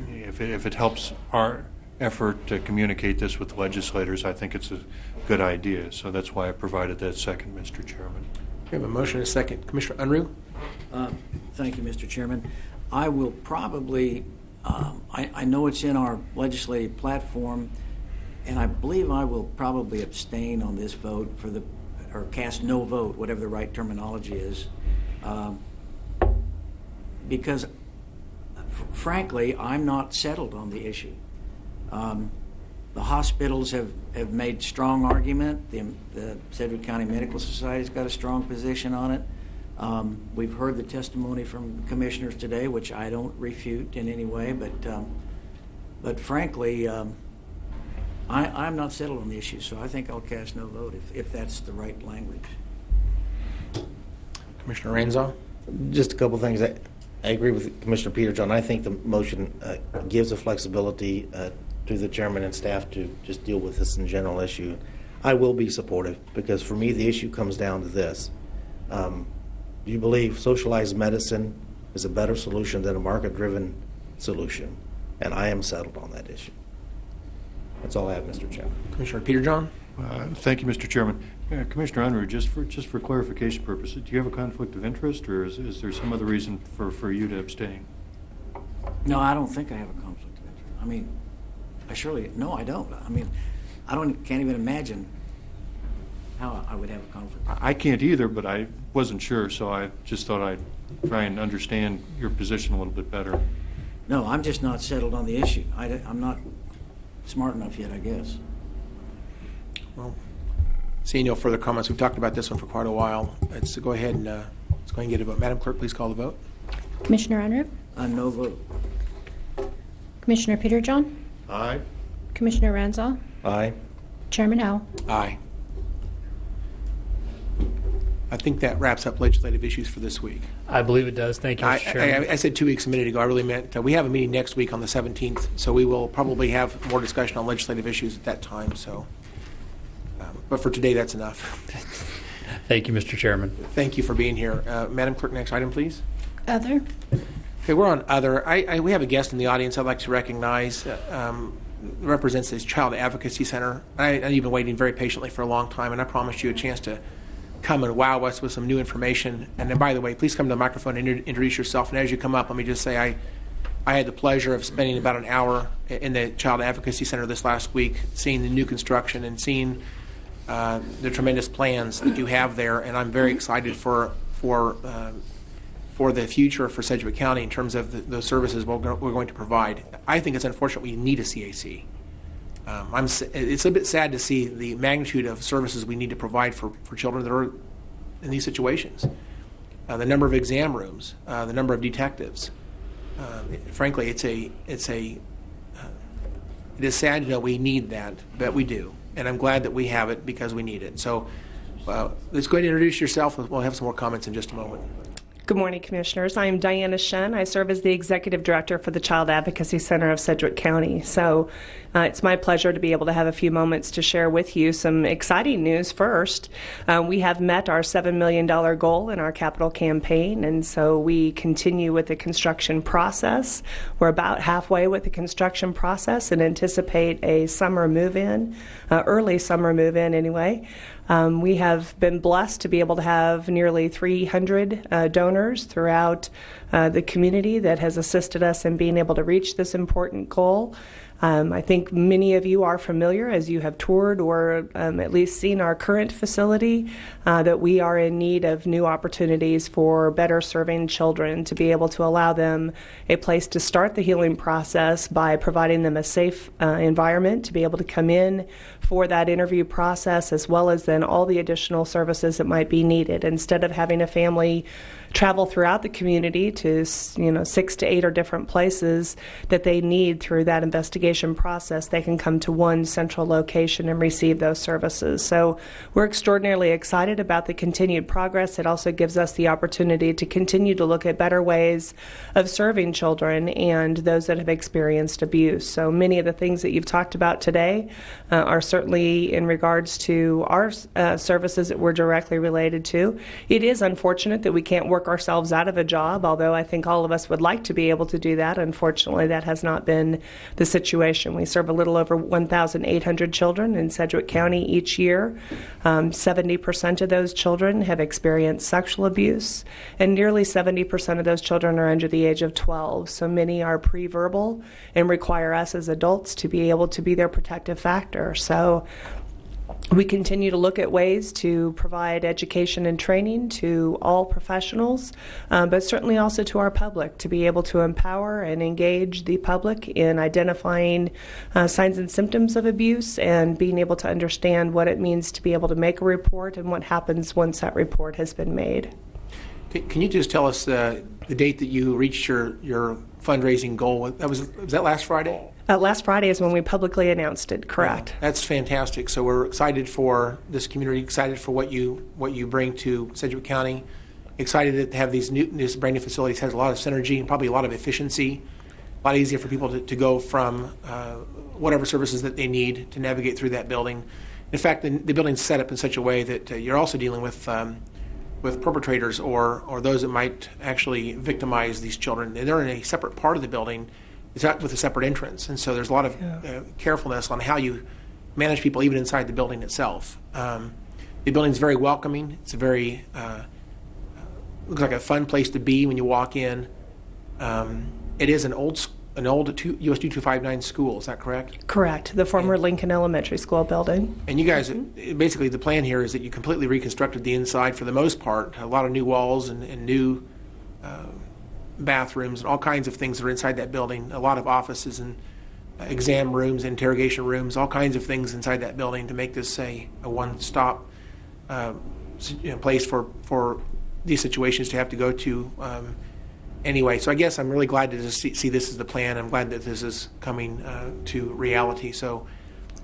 if it helps our effort to communicate this with the legislators, I think it's a good idea. So that's why I provided that second, Mr. Chairman. We have a motion and a second. Commissioner Unruh? Thank you, Mr. Chairman. I will probably, I know it's in our legislative platform, and I believe I will probably abstain on this vote or cast no vote, whatever the right terminology is, because, frankly, I'm not settled on the issue. The hospitals have made strong argument. The Sedgwick County Medical Society's got a strong position on it. We've heard the testimony from commissioners today, which I don't refute in any way, but frankly, I'm not settled on the issue, so I think I'll cast no vote if that's the right language. Commissioner Ranzo? Just a couple things. I agree with Commissioner Peterson. I think the motion gives a flexibility to the chairman and staff to just deal with this in general issue. I will be supportive because for me the issue comes down to this. Do you believe socialized medicine is a better solution than a market-driven solution? And I am settled on that issue. That's all I have, Mr. Chairman. Commissioner Peterson? Thank you, Mr. Chairman. Commissioner Unruh, just for clarification purposes, do you have a conflict of interest, or is there some other reason for you to abstain? No, I don't think I have a conflict of interest. I mean, no, I don't. I mean, can't even imagine how I would have a conflict. I can't either, but I wasn't sure, so I just thought I'd try and understand your position a little bit better. No, I'm just not settled on the issue. I'm not smart enough yet, I guess. Well, seeing no further comments, we've talked about this one for quite a while. Let's go ahead and get a vote. Madam Clerk, please call the vote. Commissioner Unruh? No vote. Commissioner Peterson? Aye. Commissioner Ranzo? Aye. Chairman Al? Aye. I think that wraps up legislative issues for this week. I believe it does. Thank you, Mr. Chairman. I said 2 weeks a minute ago. I really meant we have a meeting next week on the 17th, so we will probably have more discussion on legislative issues at that time. So, but for today, that's enough. Thank you, Mr. Chairman. Thank you for being here. Madam Clerk, next item, please. Other? Okay, we're on other. We have a guest in the audience I'd like to recognize. Represents this Child Advocacy Center. I've been waiting very patiently for a long time, and I promised you a chance to come and wow us with some new information. And then, by the way, please come to the microphone and introduce yourself. And as you come up, let me just say I had the pleasure of spending about an hour in the Child Advocacy Center this last week, seeing the new construction and seeing the tremendous plans that you have there. And I'm very excited for the future for Sedgwick County in terms of the services we're going to provide. I think it's unfortunate we need a CAC. It's a bit sad to see the magnitude of services we need to provide for children that are in these situations. The number of exam rooms, the number of detectives. Frankly, it is sad to know we need that, but we do. And I'm glad that we have it because we need it. So let's go ahead and introduce yourself. We'll have some more comments in just a moment. Good morning, Commissioners. I am Diana Shen. I serve as the Executive Director for the Child Advocacy Center of Sedgwick County. So it's my pleasure to be able to have a few moments to share with you some exciting news first. We have met our $7 million goal in our capital campaign, and so we continue with the construction process. We're about halfway with the construction process and anticipate a summer move-in, early summer move-in anyway. We have been blessed to be able to have nearly 300 donors throughout the community that has assisted us in being able to reach this important goal. I think many of you are familiar, as you have toured or at least seen our current facility, that we are in need of new opportunities for better serving children, to be able to allow them a place to start the healing process by providing them a safe environment to be able to come in for that interview process, as well as then all the additional services that might be needed. Instead of having a family travel throughout the community to 6 to 8 or different places that they need through that investigation process, they can come to one central location and receive those services. So we're extraordinarily excited about the continued progress. It also gives us the opportunity to continue to look at better ways of serving children and those that have experienced abuse. So many of the things that you've talked about today are certainly in regards to our services that we're directly related to. It is unfortunate that we can't work ourselves out of a job, although I think all of us would like to be able to do that. Unfortunately, that has not been the situation. We serve a little over 1,800 children in Sedgwick County each year. 70% of those children have experienced sexual abuse, and nearly 70% of those children are under the age of 12. So many are pre-verbal and require us as adults to be able to be their protective factor. So we continue to look at ways to provide education and training to all professionals, but certainly also to our public, to be able to empower and engage the public in identifying signs and symptoms of abuse and being able to understand what it means to be able to make a report and what happens once that report has been made. Can you just tell us the date that you reached your fundraising goal? Was that last Friday? Last Friday is when we publicly announced it, correct. That's fantastic. So we're excited for this community, excited for what you bring to Sedgwick County, excited to have this brand new facilities. Has a lot of synergy and probably a lot of efficiency, a lot easier for people to go from whatever services that they need to navigate through that building. In fact, the building's set up in such a way that you're also dealing with perpetrators or those that might actually victimize these children. They're in a separate part of the building. It's not with a separate entrance, and so there's a lot of carefulness on how you manage people even inside the building itself. The building's very welcoming. It's a very looks like a fun place to be when you walk in. It is an old US 2259 school. Is that correct? Correct. The former Lincoln Elementary School building. And you guys, basically, the plan here is that you completely reconstructed the inside for the most part. A lot of new walls and new bathrooms and all kinds of things that are inside that building. A lot of offices and exam rooms, interrogation rooms, all kinds of things inside that building to make this a one-stop place for these situations to have to go to anyway. So I guess I'm really glad to see this as the plan. I'm glad that this is coming to reality. So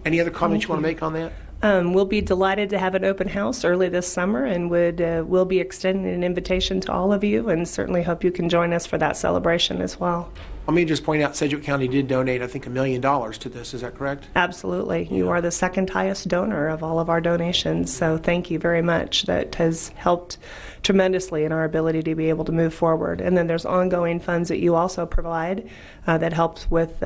any other comments you want to make on that? We'll be delighted to have an open house early this summer, and we'll be extending an invitation to all of you, and certainly hope you can join us for that celebration as well. Let me just point out, Sedgwick County did donate, I think, $1 million to this. Is that correct? Absolutely. You are the second highest donor of all of our donations, so thank you very much. That has helped tremendously in our ability to be able to move forward. And then there's ongoing funds that you also provide that helps with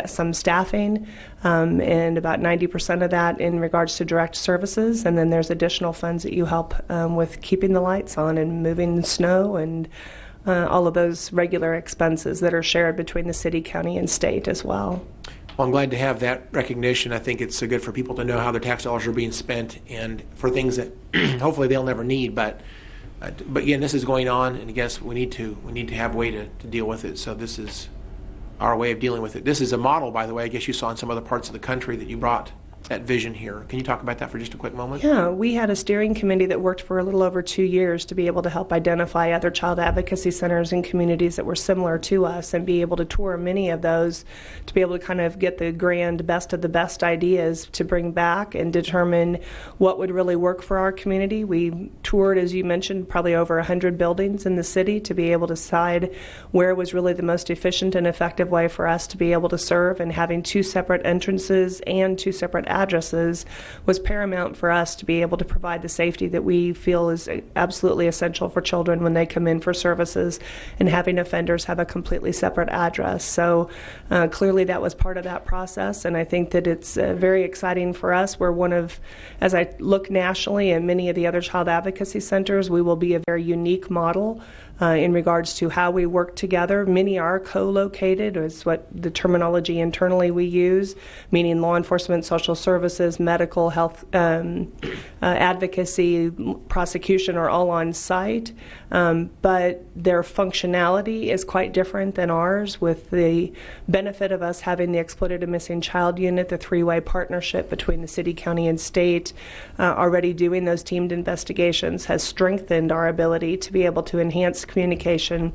some staffing, and about 90% of that in regards to direct services. And then there's additional funds that you help with keeping the lights on and moving the snow and all of those regular expenses that are shared between the city, county, and state as well. Well, I'm glad to have that recognition. I think it's good for people to know how their tax dollars are being spent and for things that hopefully they'll never need. But again, this is going on, and I guess we need to have a way to deal with it. So this is our way of dealing with it. This is a model, by the way, I guess you saw in some other parts of the country that you brought that vision here. Can you talk about that for just a quick moment? Yeah, we had a steering committee that worked for a little over 2 years to be able to help identify other child advocacy centers and communities that were similar to us and be able to tour many of those to be able to kind of get the grand best of the best ideas to bring back and determine what would really work for our community. We toured, as you mentioned, probably over 100 buildings in the city to be able to decide where was really the most efficient and effective way for us to be able to serve, and having 2 separate entrances and 2 separate addresses was paramount for us to be able to provide the safety that we feel is absolutely essential for children when they come in for services, and having offenders have a completely separate address. So clearly that was part of that process, and I think that it's very exciting for us. We're one of, as I look nationally and many of the other child advocacy centers, we will be a very unique model in regards to how we work together. Many are co-located, is what the terminology internally we use, meaning law enforcement, social services, medical, health, advocacy, prosecution are all on site, but their functionality is quite different than ours, with the benefit of us having the exploited and missing child unit, the 3-way partnership between the city, county, and state. Already doing those teamed investigations has strengthened our ability to be able to enhance communication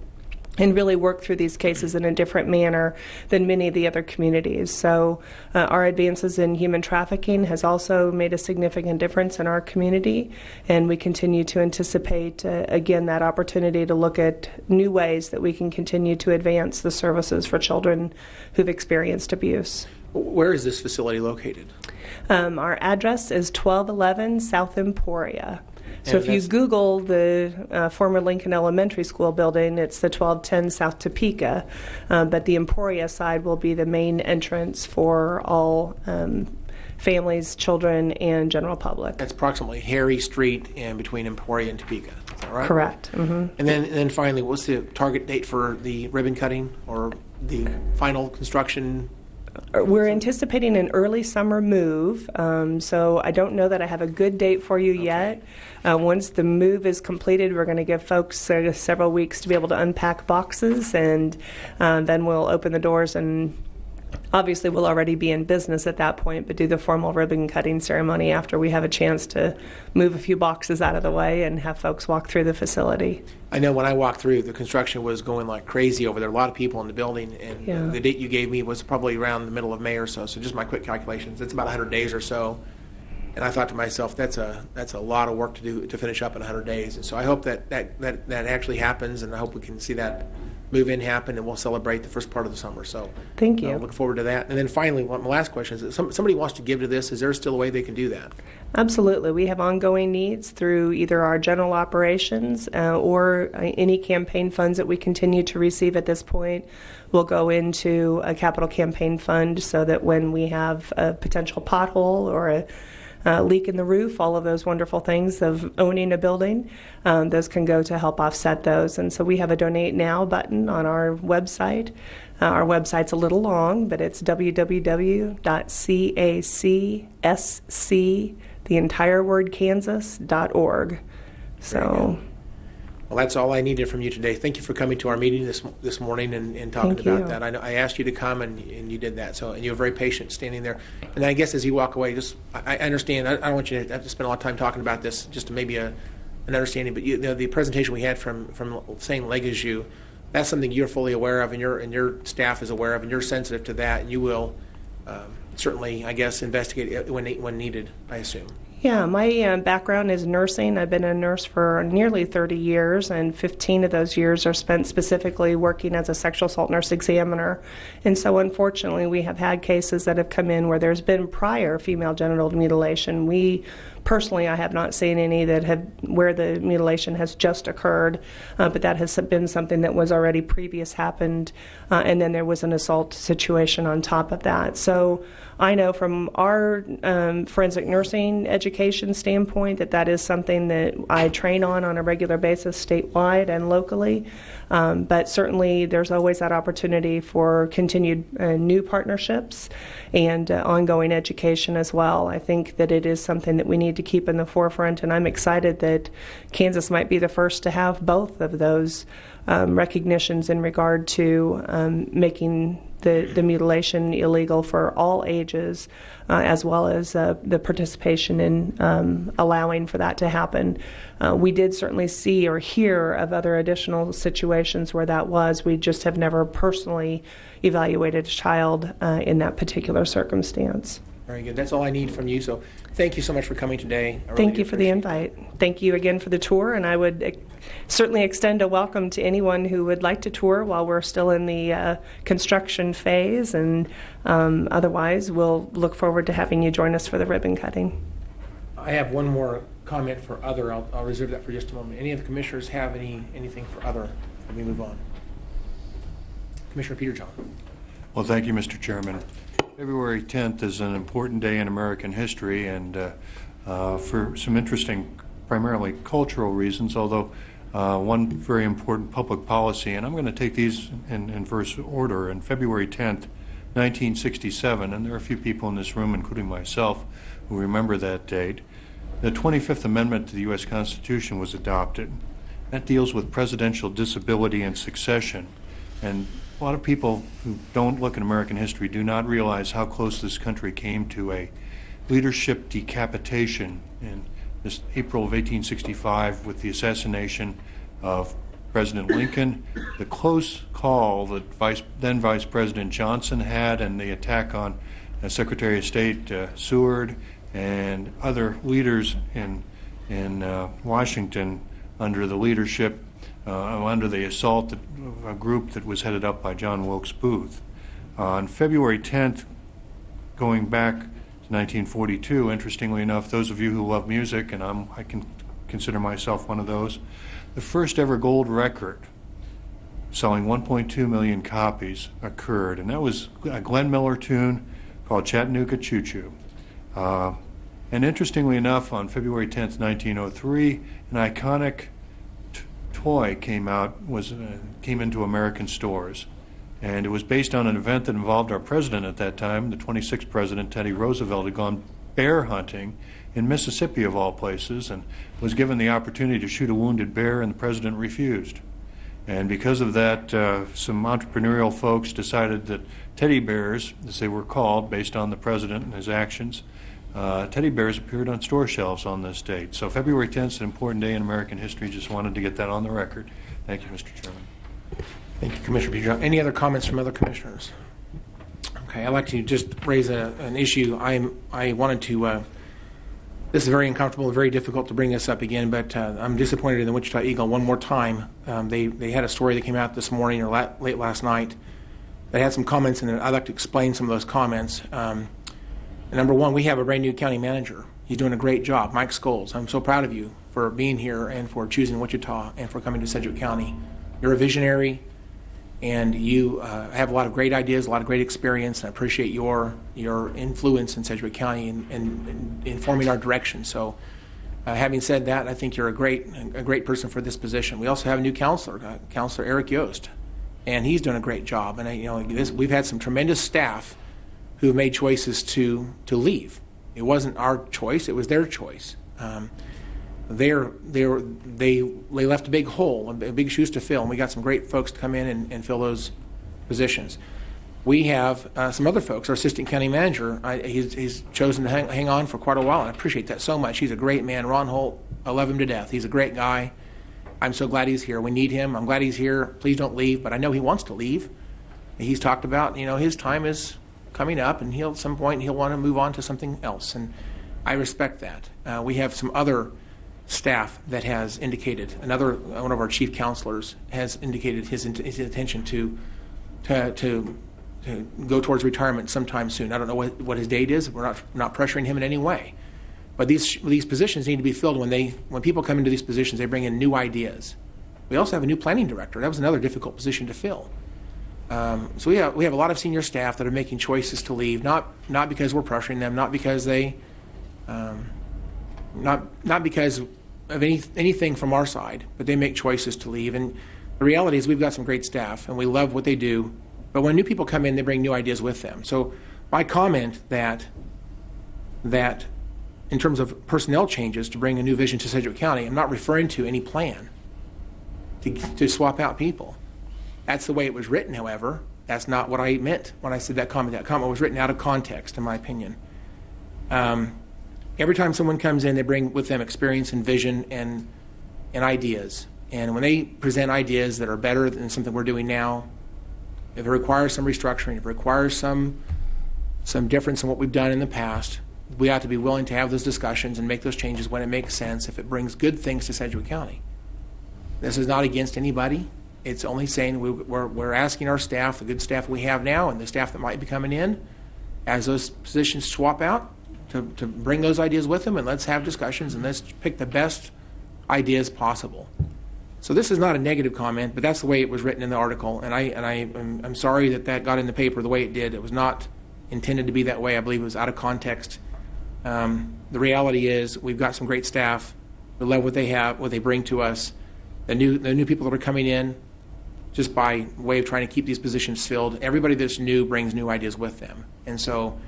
and really work through these cases in a different manner than many of the other communities. So our advances in human trafficking has also made a significant difference in our community, and we continue to anticipate, again, that opportunity to look at new ways that we can continue to advance the services for children who've experienced abuse. Where is this facility located? Our address is 1211 South Emporia. So And if you that's- Google the former Lincoln Elementary School building, it's the 1210 South Topeka, but the Emporia side will be the main entrance for all families, children, and general public. That's approximately Harry Street and between Emporia and Topeka. Is that right? Correct. Mm-hmm. And then finally, what's the target date for the ribbon cutting or the final construction? We're anticipating an early summer move, so I don't know that I have a good date for you yet. Once the move is completed, we're going to give folks several weeks to be able to unpack boxes, and then we'll open the doors, and obviously we'll already be in business at that point, but do the formal ribbon cutting ceremony after we have a chance to move a few boxes out of the way and have folks walk through the facility. I know when I walked through, the construction was going like crazy over there. A lot of people in the building, and Yeah. the date you gave me was probably around the middle of May or so. So just my quick calculations, it's about 100 days or so. And I thought to myself, that's a lot of work to do to finish up in 100 days. And so I hope that actually happens, and I hope we can see that move-in happen, and we'll celebrate the first part of the summer. So Thank you. look forward to that. And then finally, my last question is, if somebody wants to give to this, is there still a way they can do that? Absolutely. We have ongoing needs through either our general operations or any campaign funds that we continue to receive at this point will go into a capital campaign fund, so that when we have a potential pothole or a leak in the roof, all of those wonderful things of owning a building, those can go to help offset those. And so we have a Donate Now button on our website. Our website's a little long, but it's www.cacsc, the entire word Kansas.org. So. Well, that's all I needed from you today. Thank you for coming to our meeting this morning and talking Thank about you. that. I asked you to come, and you did that. So, and you were very patient standing there. And I guess as you walk away, I understand. I don't want you to have to spend a lot of time talking about this. Just to maybe an understanding. But the presentation we had from St. Legazu, that's something you're fully aware of, and your staff is aware of, and you're sensitive to that, and you will certainly, I guess, investigate it when needed, I assume. Yeah, my background is nursing. I've been a nurse for nearly 30 years, and 15 of those years are spent specifically working as a sexual assault nurse examiner. And so unfortunately, we have had cases that have come in where there's been prior female genital mutilation. Personally, I have not seen any that have where the mutilation has just occurred, but that has been something that was already previous happened, and then there was an assault situation on top of that. So I know from our forensic nursing education standpoint that is something that I train on a regular basis statewide and locally, but certainly there's always that opportunity for continued new partnerships and ongoing education as well. I think that it is something that we need to keep in the forefront, and I'm excited that Kansas might be the first to have both of those recognitions in regard to making the mutilation illegal for all ages, as well as the participation in allowing for that to happen. We did certainly see or hear of other additional situations where that was. We just have never personally evaluated a child in that particular circumstance. Very good. That's all I need from you. So thank you so much for coming today. Thank you for the invite. Thank you again for the tour, and I would certainly extend a welcome to anyone who would like to tour while we're still in the construction phase, and otherwise we'll look forward to having you join us for the ribbon cutting. I have one more comment for other. I'll reserve that for just a moment. Any of the commissioners have anything for other before we move on? Commissioner Peter John. Well, thank you, Mr. Chairman. February 10th is an important day in American history, and for some interesting, primarily cultural reasons, although one very important public policy, and I'm going to take these in verse order. In February 10th, 1967, and there are a few people in this room, including myself, who remember that date, the 25th Amendment to the U.S. Constitution was adopted. That deals with presidential disability and succession, and a lot of people who don't look at American history do not realize how close this country came to a leadership decapitation in this April of 1865 with the assassination of President Lincoln, the close call that then Vice President Johnson had, and the attack on Secretary of State Seward and other leaders in Washington under the leadership under the assault of a group that was headed up by John Wilkes Booth. On February 10th, going back to 1942, interestingly enough, those of you who love music, and I can consider myself one of those, the first ever gold record selling 1.2 million copies occurred, and that was a Glenn Miller tune called Chattanooga Choo Choo. And interestingly enough, on February 10th, 1903, an iconic toy came into American stores, and it was based on an event that involved our president at that time, the 26th president, Teddy Roosevelt, had gone bear hunting in Mississippi of all places and was given the opportunity to shoot a wounded bear, and the president refused. And because of that, some entrepreneurial folks decided that teddy bears, as they were called based on the president and his actions, teddy bears appeared on store shelves on this date. So February 10th is an important day in American history. Just wanted to get that on the record. Thank you, Mr. Chairman. Thank you, Commissioner Peter John. Any other comments from other commissioners? Okay, I'd like to just raise an issue. I wanted to, this is very uncomfortable and very difficult to bring this up again, but I'm disappointed in the Wichita Eagle one more time. They had a story that came out this morning or late last night that had some comments in it. I'd like to explain some of those comments. Number one, we have a brand new county manager. He's doing a great job, Mike Scholes. I'm so proud of you for being here and for choosing Wichita and for coming to Sedgwick County. You're a visionary, and you have a lot of great ideas, a lot of great experience, and I appreciate your influence in Sedgwick County and informing our direction. So having said that, I think you're a great person for this position. We also have a new counselor, Counselor Eric Yost, and he's doing a great job. And we've had some tremendous staff who have made choices to leave. It wasn't our choice; it was their choice. They left a big hole, a big shoes to fill, and we got some great folks to come in and fill those positions. We have some other folks. Our assistant county manager, he's chosen to hang on for quite a while, and I appreciate that so much. He's a great man. Ron Holt, I love him to death. He's a great guy. I'm so glad he's here. We need him. I'm glad he's here. Please don't leave, but I know he wants to leave. He's talked about, his time is coming up, and at some point he'll want to move on to something else. And I respect that. We have some other staff that has indicated, one of our chief counselors has indicated his intention to go towards retirement sometime soon. I don't know what his date is. We're not pressuring him in any way. But these positions need to be filled when people come into these positions, they bring in new ideas. We also have a new planning director. That was another difficult position to fill. So we have a lot of senior staff that are making choices to leave, not because we're pressuring them, not because they, not because of anything from our side, but they make choices to leave. And the reality is we've got some great staff and we love what they do. But when new people come in, they bring new ideas with them. So my comment that in terms of personnel changes to bring a new vision to Sedgwick County, I'm not referring to any plan to swap out people. That's the way it was written, however. That's not what I meant when I said that comment. That comment was written out of context, in my opinion. Every time someone comes in, they bring with them experience and vision and ideas. And when they present ideas that are better than something we're doing now, if it requires some restructuring, if it requires some difference in what we've done in the past, we have to be willing to have those discussions and make those changes when it makes sense, if it brings good things to Sedgwick County. This is not against anybody. It's only saying we're asking our staff, the good staff we have now and the staff that might be coming in, as those positions swap out, to bring those ideas with them, and let's have discussions and let's pick the best ideas possible. So this is not a negative comment, but that's the way it was written in the article, and I'm sorry that got in the paper the way it did. It was not intended to be that way. I believe it was out of context. The reality is we've got some great staff. We love what they have, what they bring to us. The new people that are coming in, just by way of trying to keep these positions filled, everybody that's new brings new ideas with them. And so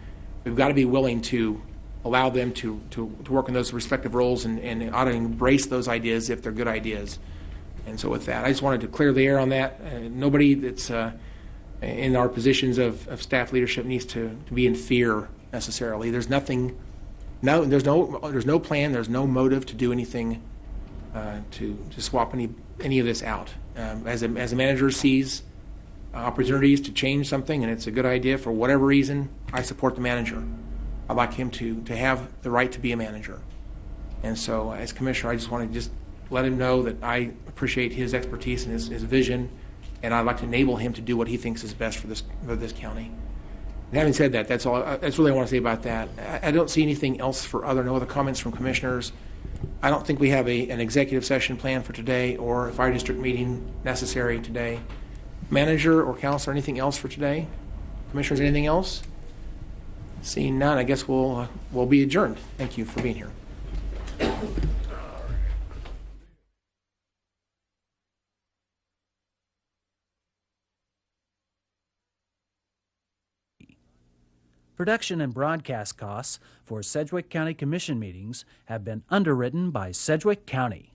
we've got to be willing to allow them to work in those respective roles and ought to embrace those ideas if they're good ideas. And so with that, I just wanted to clear the air on that. Nobody that's in our positions of staff leadership needs to be in fear necessarily. There's nothing, there's no plan, there's no motive to do anything to swap any of this out. As a manager sees opportunities to change something and it's a good idea for whatever reason, I support the manager. I'd like him to have the right to be a manager. And so as commissioner, I just want to let him know that I appreciate his expertise and his vision, and I'd like to enable him to do what he thinks is best for this county. And having said that, that's all. That's really all I want to say about that. I don't see anything else no other comments from commissioners. I don't think we have an executive session planned for today or a fire district meeting necessary today. Manager or counselor, anything else for today? Commissioners, anything else? Seeing none, I guess we'll be adjourned. Thank you for being here. Production and broadcast costs for Sedgwick County Commission meetings have been underwritten by Sedgwick County.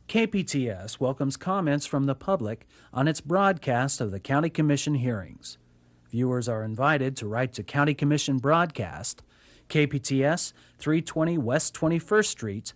KPTS welcomes comments from the public on its broadcast of the County Commission hearings. Viewers are invited to write to County Commission Broadcast, KPTS, 320 West 21st Street,